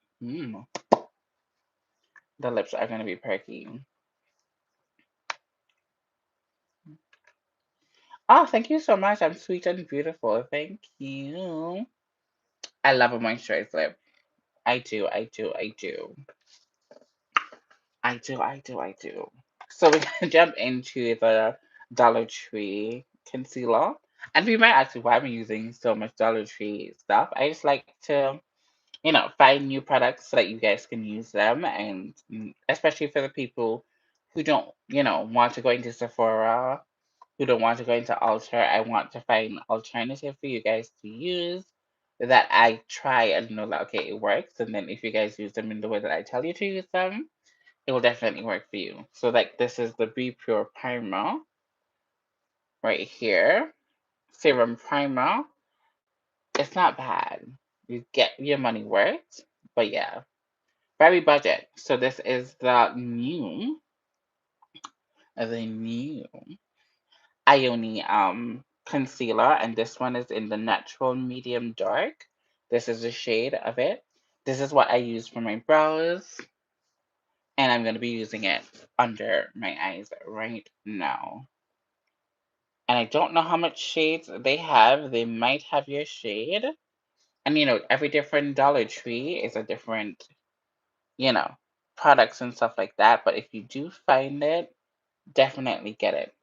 [SPEAKER 1] The lips are gonna be perky. Oh, thank you so much. I'm sweet and beautiful. Thank you. I love a moisturized lip. I do, I do, I do. I do, I do, I do. So we're gonna jump into the Dollar Tree concealer. And we might ask why I'm using so much Dollar Tree stuff. I just like to, find new products so that you guys can use them. And especially for the people who don't, want to go into Sephora, who don't want to go into Ulta, I want to find alternative for you guys to use that I try and know that okay, it works. And then if you guys use them in the way that I tell you to use them, it will definitely work for you. So like this is the Be Pure Primer right here. Serum primer. It's not bad. You get your money worth. But yeah, very budget. So this is the new Ione concealer, and this one is in the natural medium dark. This is the shade of it. This is what I use for my brows, and I'm going to be using it under my eyes right now. And I don't know how much shades they have. They might have your shade. And every different Dollar Tree is a different, you know, products and stuff like that. But if you do find it, definitely get it.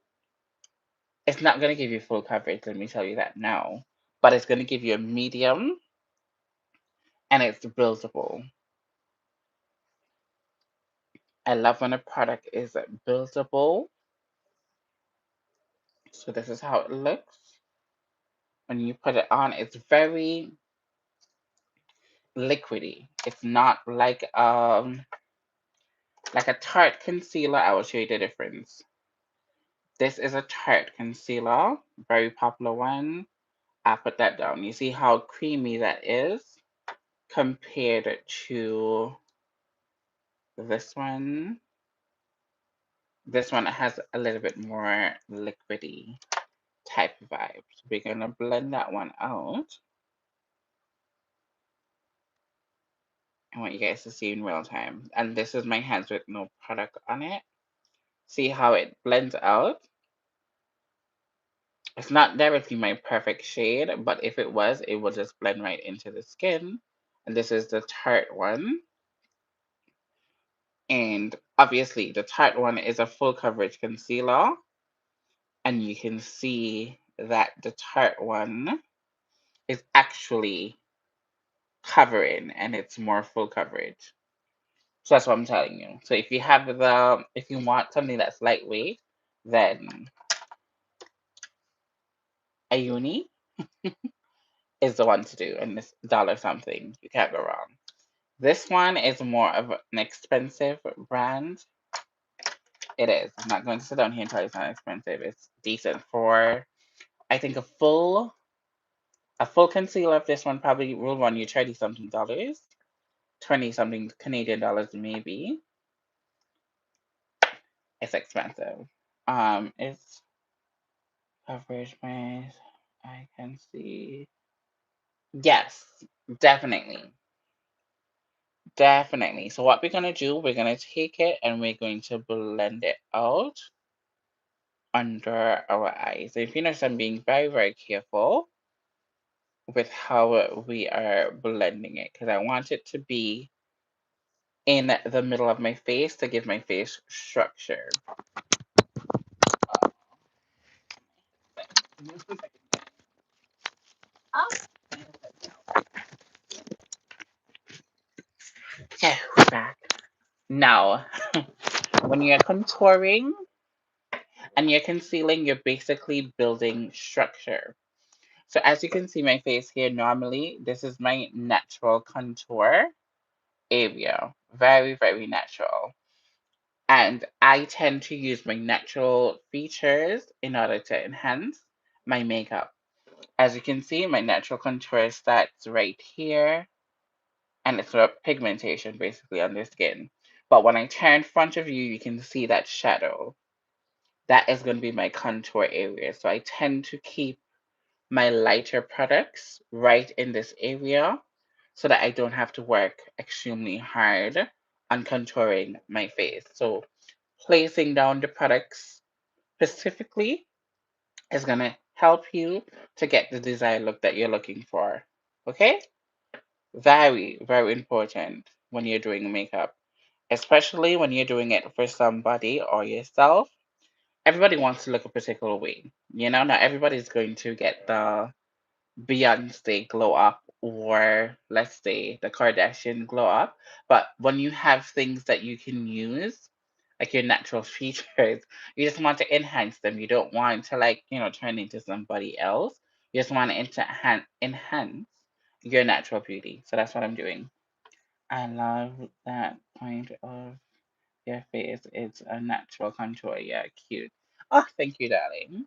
[SPEAKER 1] It's not going to give you full coverage, let me tell you that now. But it's going to give you a medium and it's buildable. I love when a product is buildable. So this is how it looks. When you put it on, it's very liquidy. It's not like a Tarte concealer. I will show you the difference. This is a Tarte concealer, very popular one. I put that down. You see how creamy that is compared to this one. This one has a little bit more liquidy type of vibe. So we're gonna blend that one out. I want you guys to see in real time. And this is my hands with no product on it. See how it blends out? It's not directly my perfect shade, but if it was, it will just blend right into the skin. And this is the Tarte one. And obviously, the Tarte one is a full coverage concealer. And you can see that the Tarte one is actually covering and it's more full coverage. So that's what I'm telling you. So if you want something that's lightweight, then a uni is the one to do, and it's dollar something. You can't go wrong. This one is more of an expensive brand. It is. I'm not going to sit down here and tell you it's not expensive. It's decent for, I think, a full concealer of this one probably will run you $30 something dollars, 20 something Canadian dollars maybe. It's expensive. It's coverage base. I can see. Yes, definitely. Definitely. So what we're gonna do, we're gonna take it and we're going to blend it out under our eyes. If you notice, I'm being very, very careful with how we are blending it because I want it to be in the middle of my face to give my face structure. Okay, we're back. Now, when you're contouring and you're concealing, you're basically building structure. So as you can see my face here, normally this is my natural contour area. Very, very natural. And I tend to use my natural features in order to enhance my makeup. As you can see, my natural contour starts right here, and it's a pigmentation basically on the skin. But when I turn front of you, you can see that shadow. That is going to be my contour area. So I tend to keep my lighter products right in this area so that I don't have to work extremely hard on contouring my face. So placing down the products specifically is going to help you to get the desired look that you're looking for. Okay? Very, very important when you're doing makeup, especially when you're doing it for somebody or yourself. Everybody wants to look a particular way. You know, not everybody's going to get the Beyonce glow up or let's say the Kardashian glow up. But when you have things that you can use, like your natural features, you just want to enhance them. You don't want to turn into somebody else. You just want to enhance your natural beauty. So that's what I'm doing. I love that point of your face. It's a natural contour. Yeah, cute. Oh, thank you, darling.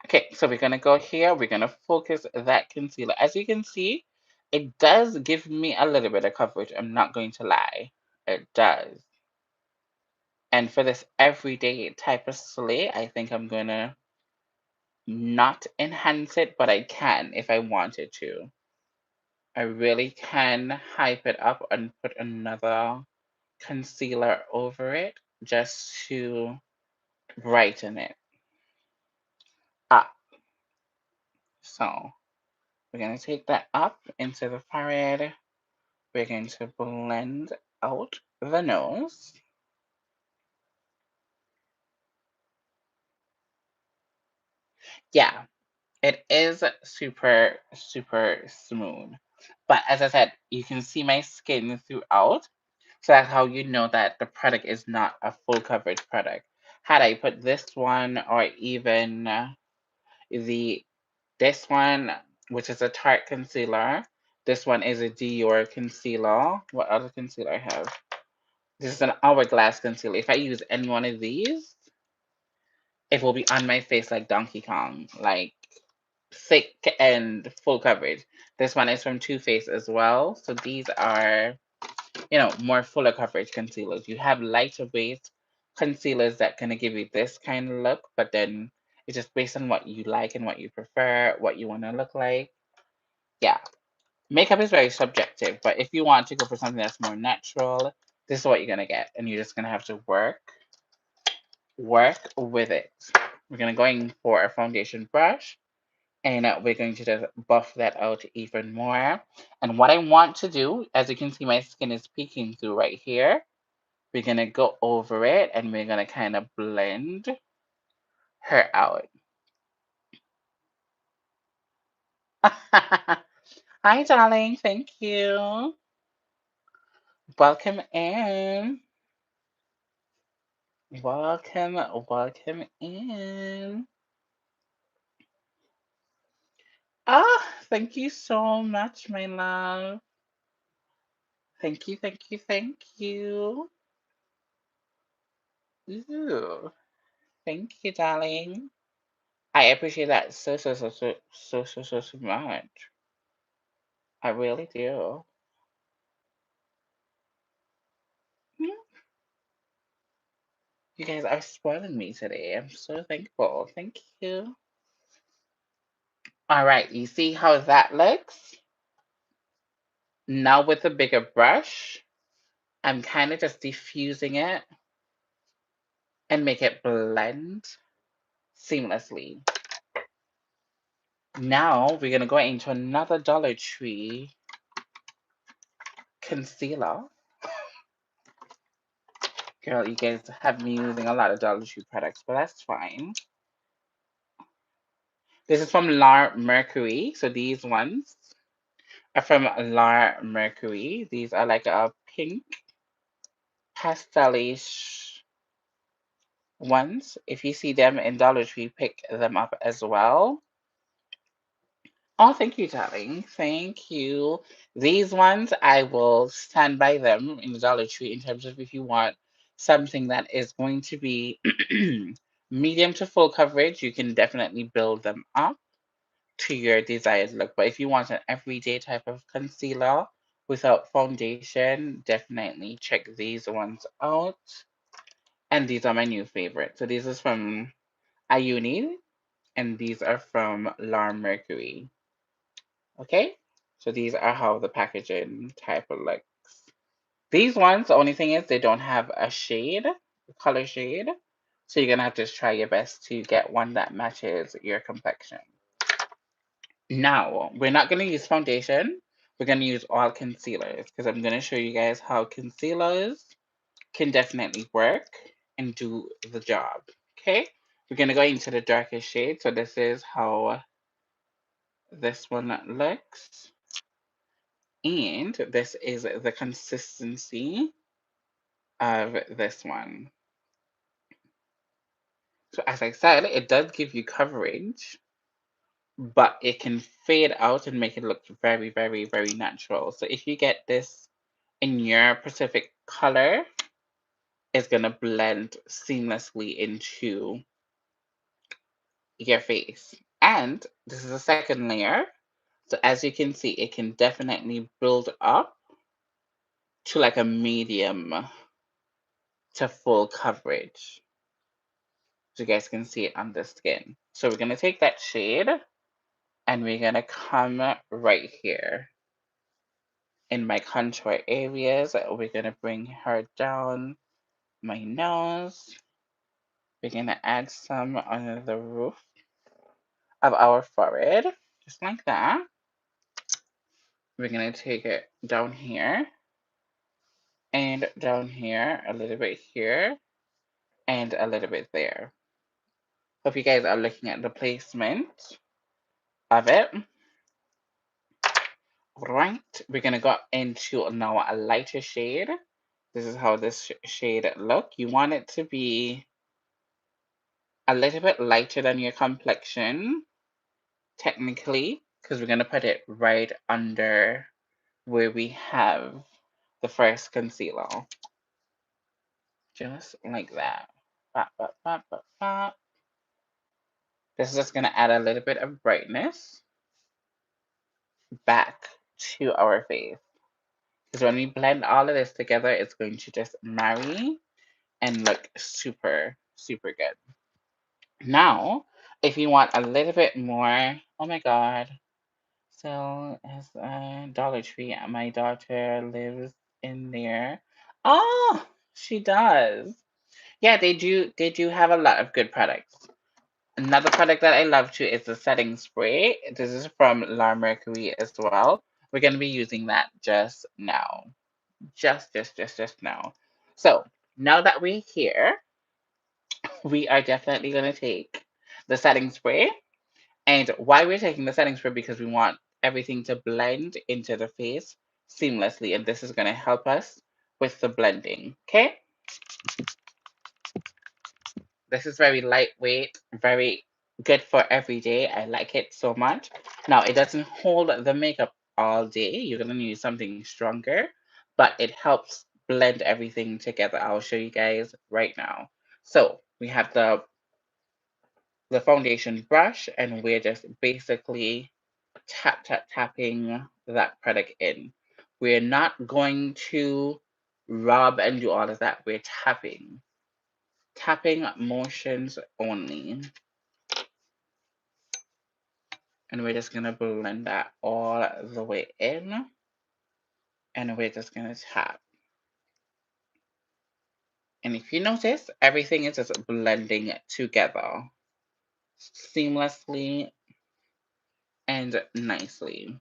[SPEAKER 1] Okay, so we're gonna go here. We're gonna focus that concealer. As you can see, it does give me a little bit of coverage. I'm not going to lie. It does. And for this everyday type of slay, I think I'm gonna not enhance it, but I can if I wanted to. I really can hype it up and put another concealer over it just to brighten it up. So we're going to take that up into the forehead. We're going to blend out the nose. Yeah, it is super, super smooth. But as I said, you can see my skin throughout. So that's how you know that the product is not a full coverage product. Had I put this one or even the this one, which is a Tarte concealer. This one is a Dior concealer. What other concealer I have? This is an Hourglass concealer. If I use any one of these, it will be on my face like Donkey Kong, like thick and full coverage. This one is from Too Faced as well. So these are, more fuller coverage concealers. You have lighter weight concealers that kind of give you this kind of look, but then it's just based on what you like and what you prefer, what you want to look like. Yeah, makeup is very subjective, but if you want to go for something that's more natural, this is what you're gonna get, and you're just gonna have to work with it. We're gonna go in for a foundation brush, and we're going to just buff that out even more. And what I want to do, as you can see, my skin is peeking through right here. We're gonna go over it, and we're gonna kind of blend her out. Hi, darling. Thank you. Welcome in. Welcome in. Ah, thank you so much, my love. Thank you. Ooh, thank you, darling. I appreciate that so much. I really do. Mm, you guys are spoiling me today. I'm so thankful. Thank you. All right, you see how that looks? Now with a bigger brush, I'm kind of just diffusing it and make it blend seamlessly. Now we're gonna go into another Dollar Tree concealer. Girl, you guys have me using a lot of Dollar Tree products, but that's fine. This is from La Mercury. So these ones are from La Mercury. These are like a pink pastelish ones. If you see them in Dollar Tree, pick them up as well. Oh, thank you, darling. Thank you. These ones, I will stand by them in the Dollar Tree in terms of if you want something that is going to be medium to full coverage, you can definitely build them up to your desired look. But if you want an everyday type of concealer without foundation, definitely check these ones out. And these are my new favorite. So this is from Ayuni, and these are from La Mercury. Okay, so these are how the packaging type of looks. These ones, the only thing is they don't have a shade, a color shade. So you're gonna have to try your best to get one that matches your complexion. Now, we're not gonna use foundation. We're gonna use all concealers because I'm gonna show you guys how concealers can definitely work and do the job. Okay, we're gonna go into the darkest shade. So this is how this one looks. And this is the consistency of this one. So as I said, it does give you coverage, but it can fade out and make it look very, very, very natural. So if you get this in your Pacific color, it's gonna blend seamlessly into your face. And this is the second layer. So as you can see, it can definitely build up to like a medium to full coverage. So you guys can see it on the skin. So we're gonna take that shade and we're gonna come right here in my contour areas. We're gonna bring her down my nose. We're gonna add some on the roof of our forehead, just like that. We're gonna take it down here and down here, a little bit here and a little bit there. Hope you guys are looking at the placement of it. Right, we're gonna go into now a lighter shade. This is how this shade look. You want it to be a little bit lighter than your complexion, technically, because we're gonna put it right under where we have the first concealer. Just like that. Bop, bop, bop, bop, bop. This is just gonna add a little bit of brightness back to our face. Because when we blend all of this together, it's going to just marry and look super, super good. Now, if you want a little bit more, oh my God. So, as a Dollar Tree, my daughter lives in there. Oh, she does. Yeah, they do have a lot of good products. Another product that I love too is the setting spray. This is from La Mercury as well. We're going to be using that just now. Just now. So, now that we're here, we are definitely going to take the setting spray. And why we're taking the setting spray, because we want everything to blend into the face seamlessly. And this is going to help us with the blending. Okay. This is very lightweight, very good for every day. I like it so much. Now, it doesn't hold the makeup all day. You're going to need something stronger, but it helps blend everything together. I'll show you guys right now. So we have the foundation brush, and we're just basically tapping that product in. We're not going to rub and do all of that. We're tapping motions only. And we're just gonna blend that all the way in. and we're just gonna tap. And if you notice, everything is just blending together seamlessly and nicely.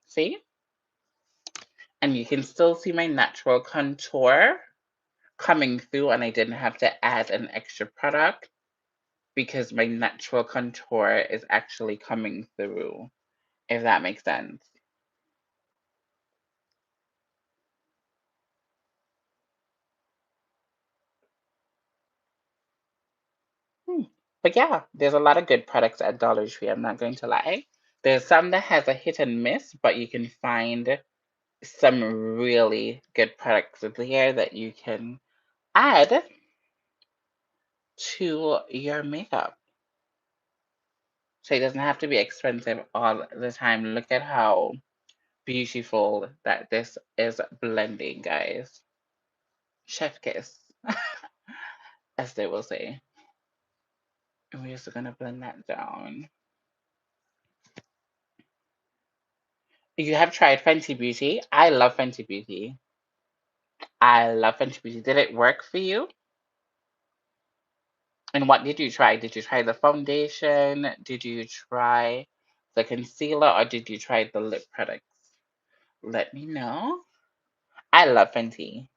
[SPEAKER 1] See? And you can still see my natural contour coming through, and I didn't have to add an extra product because my natural contour is actually coming through, if that makes sense. Hmm. But yeah, there's a lot of good products at Dollar Tree, I'm not going to lie. There's some that has a hit and miss, but you can find some really good products in here that you can add to your makeup. So it doesn't have to be expensive all the time. Look at how beautiful that this is blending, guys. Chef kiss, as they will say. And we're just gonna blend that down. You have tried Fenty Beauty. I love Fenty Beauty. I love Fenty Beauty. Did it work for you? And what did you try? Did you try the foundation? Did you try the concealer, or did you try the lip products? Let me know. I love Fenty.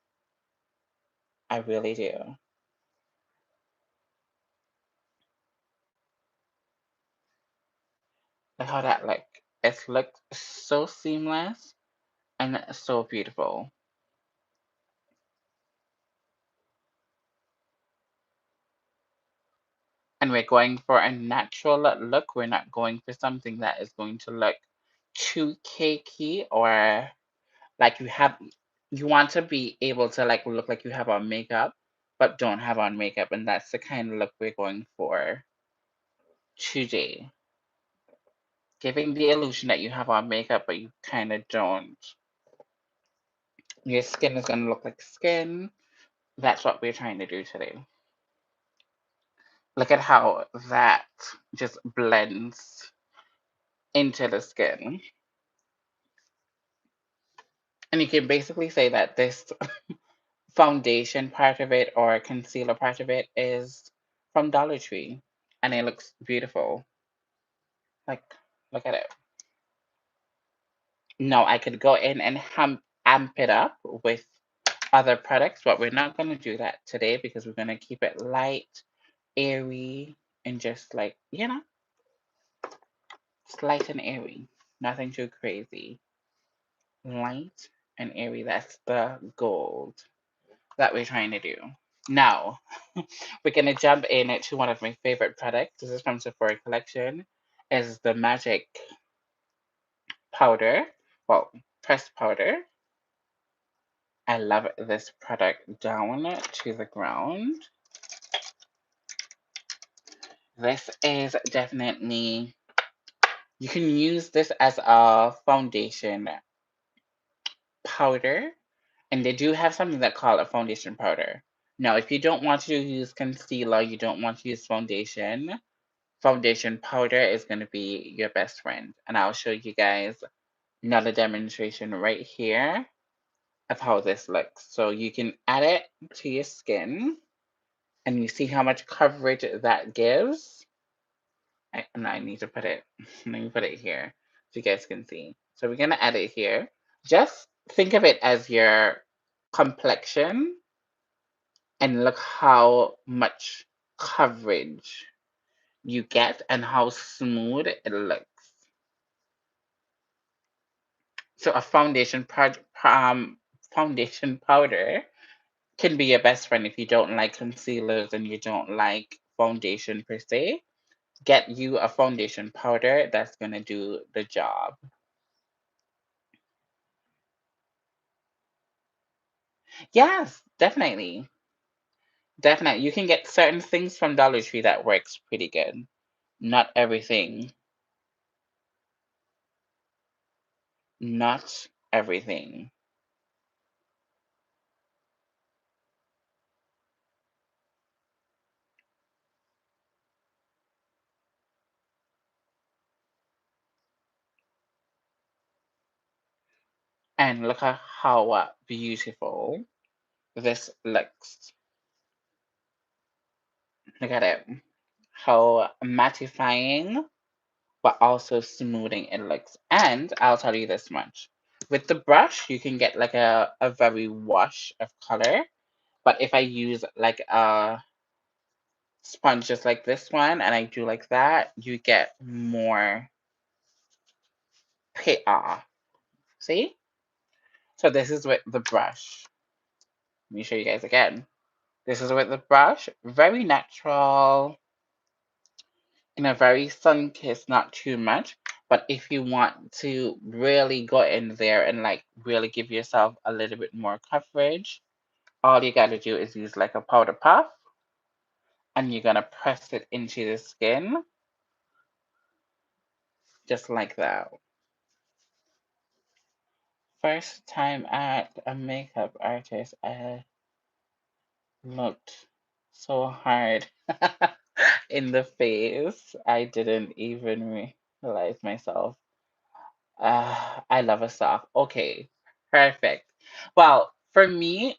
[SPEAKER 1] I really do. Look how that look. It's looked so seamless and so beautiful. And we're going for a natural look. We're not going for something that is going to look too cakey, or like you want to be able to like look like you have on makeup but don't have on makeup, and that's the kind of look we're going for today. Giving the illusion that you have on makeup but you kind of don't. Your skin is going to look like skin. That's what we're trying to do today. Look at how that just blends into the skin. And you can basically say that this foundation part of it or concealer part of it is from Dollar Tree. And it looks beautiful. Like, look at it. No, I could go in and amp it up with other products, but we're not going to do that today because we're going to keep it light, airy, and just like, it's light and airy. Nothing too crazy. Light and airy. That's the gold that we're trying to do. Now, we're going to jump in to one of my favorite products. This is from Sephora Collection. Is the Magic Powder. Well, pressed powder. I love this product down to the ground. This is definitely, you can use this as a foundation powder, and they do have something that call a foundation powder. Now, if you don't want to use concealer, you don't want to use foundation powder is going to be your best friend. And I'll show you guys another demonstration right here of how this looks. So you can add it to your skin, and you see how much coverage that gives. And I need to put it, let me put it here so you guys can see. So we're going to add it here. Just think of it as your complexion, and look how much coverage you get and how smooth it looks. So a foundation powder can be your best friend if you don't like concealers and you don't like foundation per se. Get you a foundation powder that's gonna do the job. Yes, definitely. Definitely. You can get certain things from Dollar Tree that works pretty good. Not everything. Not everything. And look at how beautiful this looks. Look at it. How mattifying but also smoothing it looks. And I'll tell you this much. With the brush, you can get like a very wash of color. But if I use like a sponge just like this one and I do like that, you get more payoff. See? So this is with the brush. Let me show you guys again. This is with the brush. Very natural, in a very sun kissed, not too much. But if you want to really go in there and like really give yourself a little bit more coverage, all you gotta do is use like a powder puff and you're gonna press it into the skin just like that. First time at a makeup artist, I looked so hard in the face. I didn't even realize myself. I love a sock. Okay, perfect. Well, for me,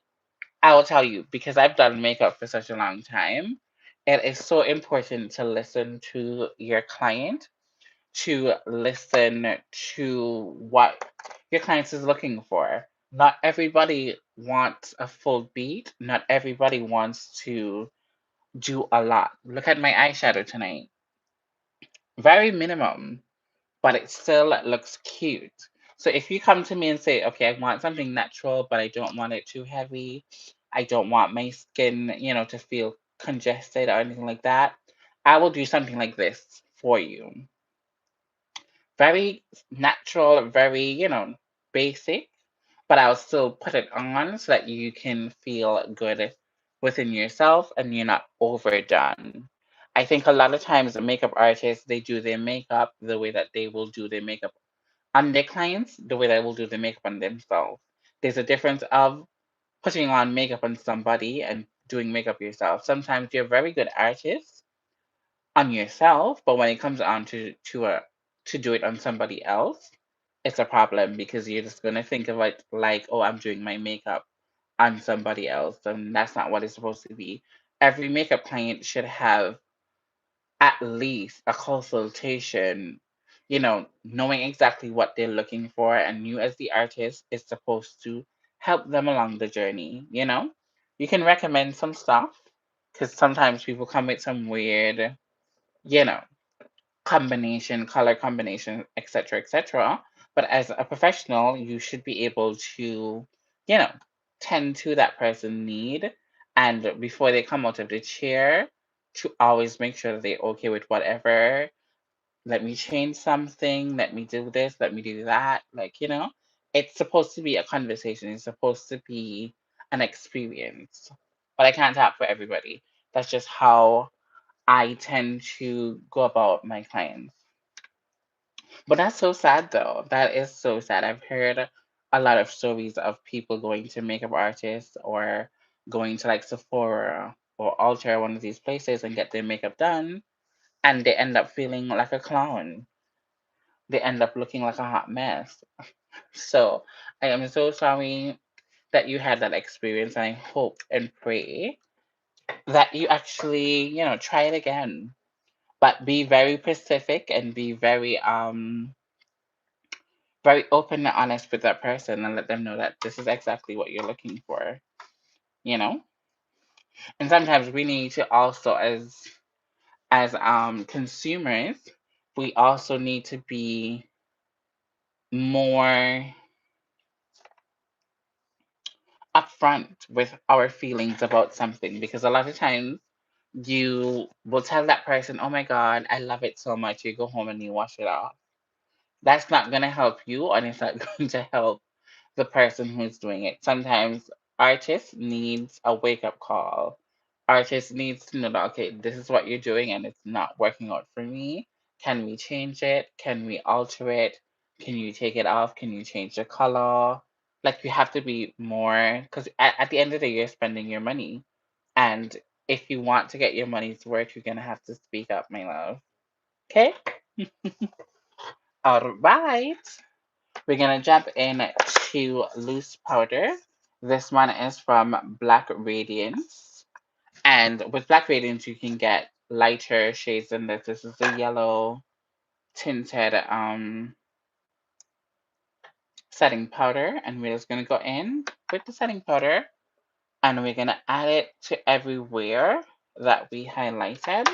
[SPEAKER 1] I will tell you because I've done makeup for such a long time. It is so important to listen to your client, to listen to what your client is looking for. Not everybody wants a full beat. Not everybody wants to do a lot. Look at my eyeshadow tonight. Very minimum, but it still looks cute. So if you come to me and say, okay, I want something natural, but I don't want it too heavy. I don't want my skin, to feel congested or anything like that. I will do something like this for you. Very natural, very, basic, but I'll still put it on so that you can feel good within yourself and you're not overdone. I think a lot of times the makeup artists, they do their makeup the way that they will do their makeup on their clients, the way they will do the makeup on themselves. There's a difference of putting on makeup on somebody and doing makeup yourself. Sometimes you're a very good artist on yourself, but when it comes on to do it on somebody else, it's a problem because you're just gonna think of it like, oh, I'm doing my makeup on somebody else, and that's not what it's supposed to be. Every makeup client should have at least a consultation, knowing exactly what they're looking for, and you as the artist is supposed to help them along the journey. You can recommend some stuff because sometimes people come with some weird, you know, combination, color combination, etc., etc. But as a professional, you should be able to, you know, tend to that person's need. And before they come out of the chair, to always make sure that they're okay with whatever. Let me change something. Let me do this. Let me do that. It's supposed to be a conversation. It's supposed to be an experience. But I can't talk for everybody. That's just how I tend to go about my clients. But that's so sad though. That is so sad. I've heard a lot of stories of people going to makeup artists or going to like Sephora or Ulta, one of these places, and get their makeup done, and they end up feeling like a clown. They end up looking like a hot mess. So I am so sorry that you had that experience, and I hope and pray that you actually, try it again. But be very specific and be very open and honest with that person and let them know that this is exactly what you're looking for, you know? And sometimes we need to also as consumers, we also need to be more upfront with our feelings about something because a lot of times you will tell that person, "Oh my God, I love it so much." You go home and you wash it off. That's not going to help you, and it's not going to help the person who's doing it. Sometimes artists needs a wake up call. Artist needs to know that, okay, this is what you're doing and it's not working out for me. Can we change it? Can we alter it? Can you take it off? Can you change the color? Like you have to be more because at the end of the day, you're spending your money, and if you want to get your money's worth, you're gonna have to speak up, my love. Okay. All right. We're gonna jump in to loose powder. This one is from Black Radiance. And with Black Radiance, you can get lighter shades than this. This is the yellow tinted setting powder. And we're just gonna go in with the setting powder and we're gonna add it to everywhere that we highlighted.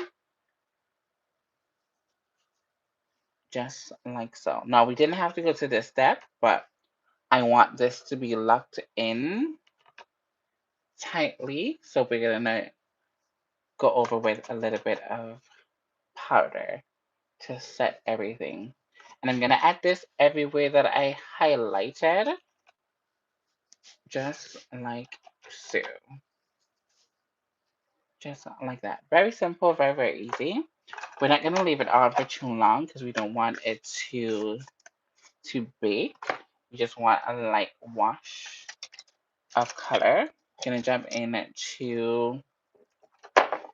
[SPEAKER 1] Just like so. Now we didn't have to go to this step, but I want this to be locked in tightly. So we're gonna go over with a little bit of powder to set everything. And I'm gonna add this everywhere that I highlighted, just like so. Just like that. Very simple, very, very easy. We're not gonna leave it on for too long because we don't want it to bake. We just want a light wash of color. Gonna jump in to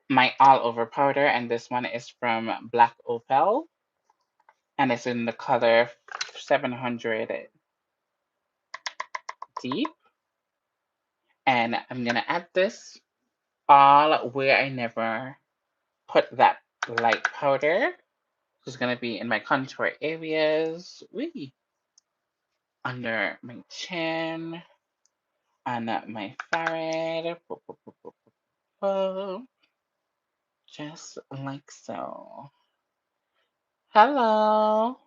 [SPEAKER 1] my all over powder, and this one is from Black Opal, and it's in the color 700 deep. And I'm gonna add this all where I never put that light powder. It's gonna be in my contour areas, wee, under my chin, on my forehead, just like so. Hello,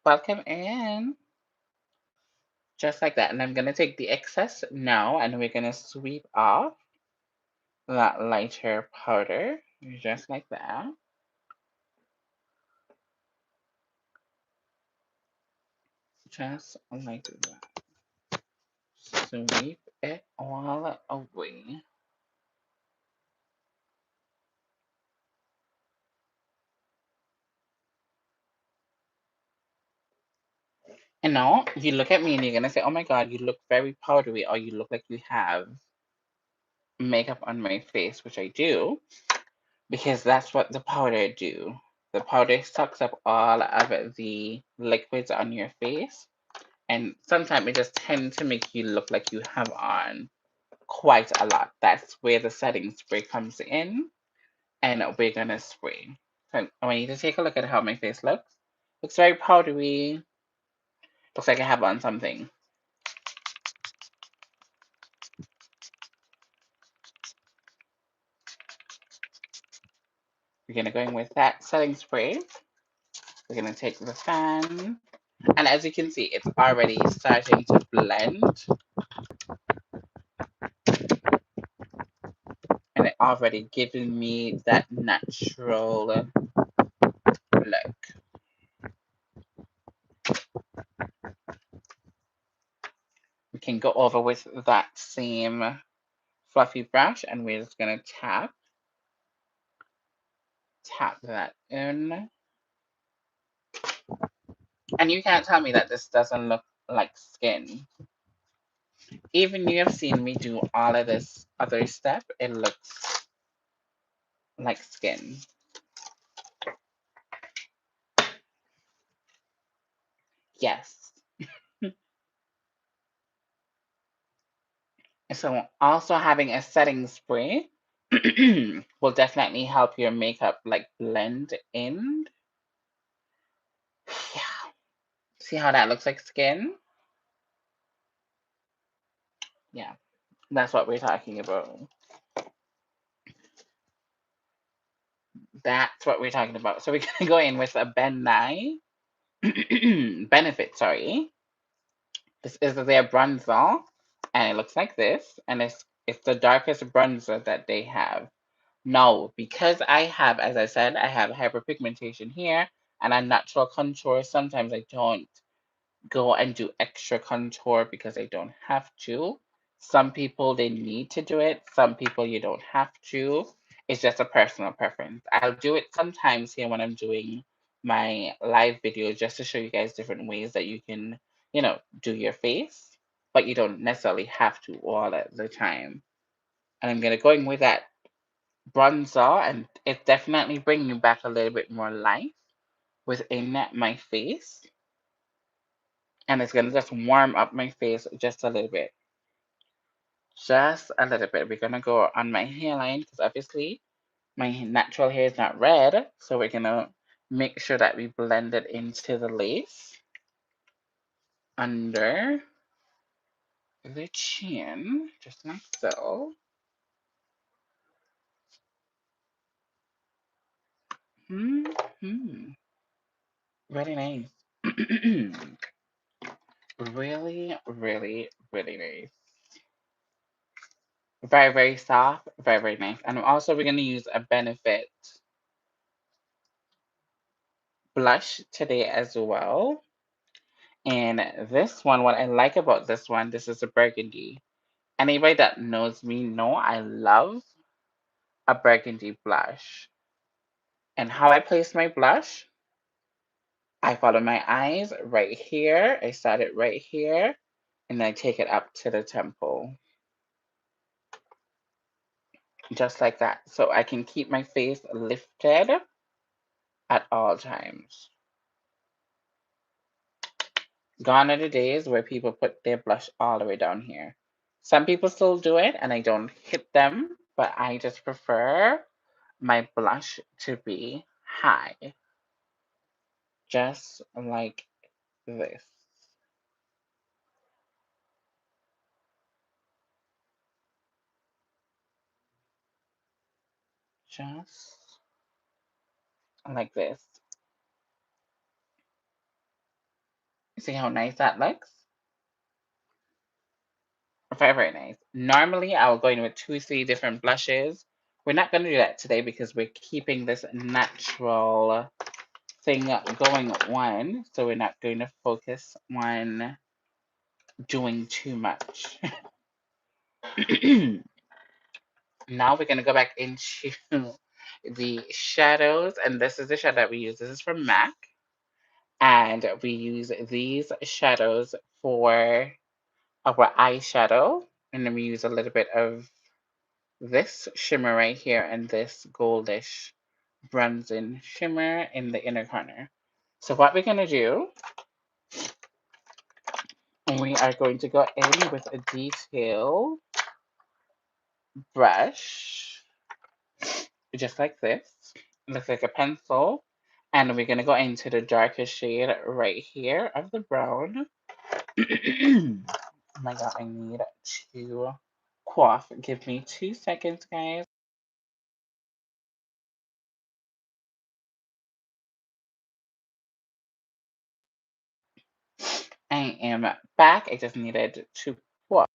[SPEAKER 1] welcome in. Just like that. And I'm gonna take the excess now and we're gonna sweep off that lighter powder, just like that. Just like that. Sweep it all away. And now you look at me and you're gonna say, oh my god, you look very powdery, or you look like you have makeup on my face, which I do, because that's what the powder do. The powder sucks up all of the liquids on your face, and sometimes it just tends to make you look like you have on quite a lot. That's where the setting spray comes in, and we're gonna spray. So I want you to take a look at how my face looks. Looks very powdery. Looks like I have on something. We're gonna go in with that setting spray. We're gonna take the fan, and as you can see, it's already starting to blend, and it already giving me that natural look. We can go over with that same fluffy brush, and we're just gonna tap that in. And you can't tell me that this doesn't look like skin. Even you have seen me do all of this other step, it looks like skin. Yes. So also having a setting spray will definitely help your makeup like blend in. Yeah. See how that looks like skin? Yeah. That's what we're talking about. That's what we're talking about. So we're gonna go in with a Ben Nye Benefit, sorry. This is their bronzer, and it looks like this, and it's the darkest bronzer that they have. Now, because I have, as I said, I have hyperpigmentation here and a natural contour. Sometimes I don't go and do extra contour because I don't have to. Some people they need to do it. Some people you don't have to. It's just a personal preference. I'll do it sometimes here when I'm doing my live videos just to show you guys different ways that you can, do your face, but you don't necessarily have to all at the time. And I'm gonna go in with that bronzer, and it's definitely bringing back a little bit more light within my face. And it's gonna just warm up my face just a little bit. Just a little bit. We're gonna go on my hairline because obviously my natural hair is not red. So we're gonna make sure that we blend it into the lace under the chin, just like so. Hmm. Really nice. Really, really, really nice. Very, very soft, very, very nice. And also we're gonna use a Benefit blush today as well. And this one, what I like about this one, this is a burgundy. Anybody that knows me know I love a burgundy blush. And how I place my blush, I follow my eyes right here. I start it right here, and I take it up to the temple, just like that. So I can keep my face lifted at all times. Gone are the days where people put their blush all the way down here. Some people still do it, and I don't hit them, but I just prefer my blush to be high, just like this. Just like this. See how nice that looks? Very, very nice. Normally, I will go in with 2, 3 different blushes. We're not going to do that today because we're keeping this natural thing going one. So we're not going to focus on doing too much. Now we're going to go back into the shadows. And this is the shadow that we use. This is from MAC. And we use these shadows for our eyeshadow. And then we use a little bit of this shimmer right here and this goldish bronzing shimmer in the inner corner. So what we're going to do, we are going to go in with a detail brush, just like this. It looks like a pencil. And we're going to go into the darker shade right here of the brown. Oh my god, I need to cough. Give me 2 seconds, guys. I am back. I just needed to cough.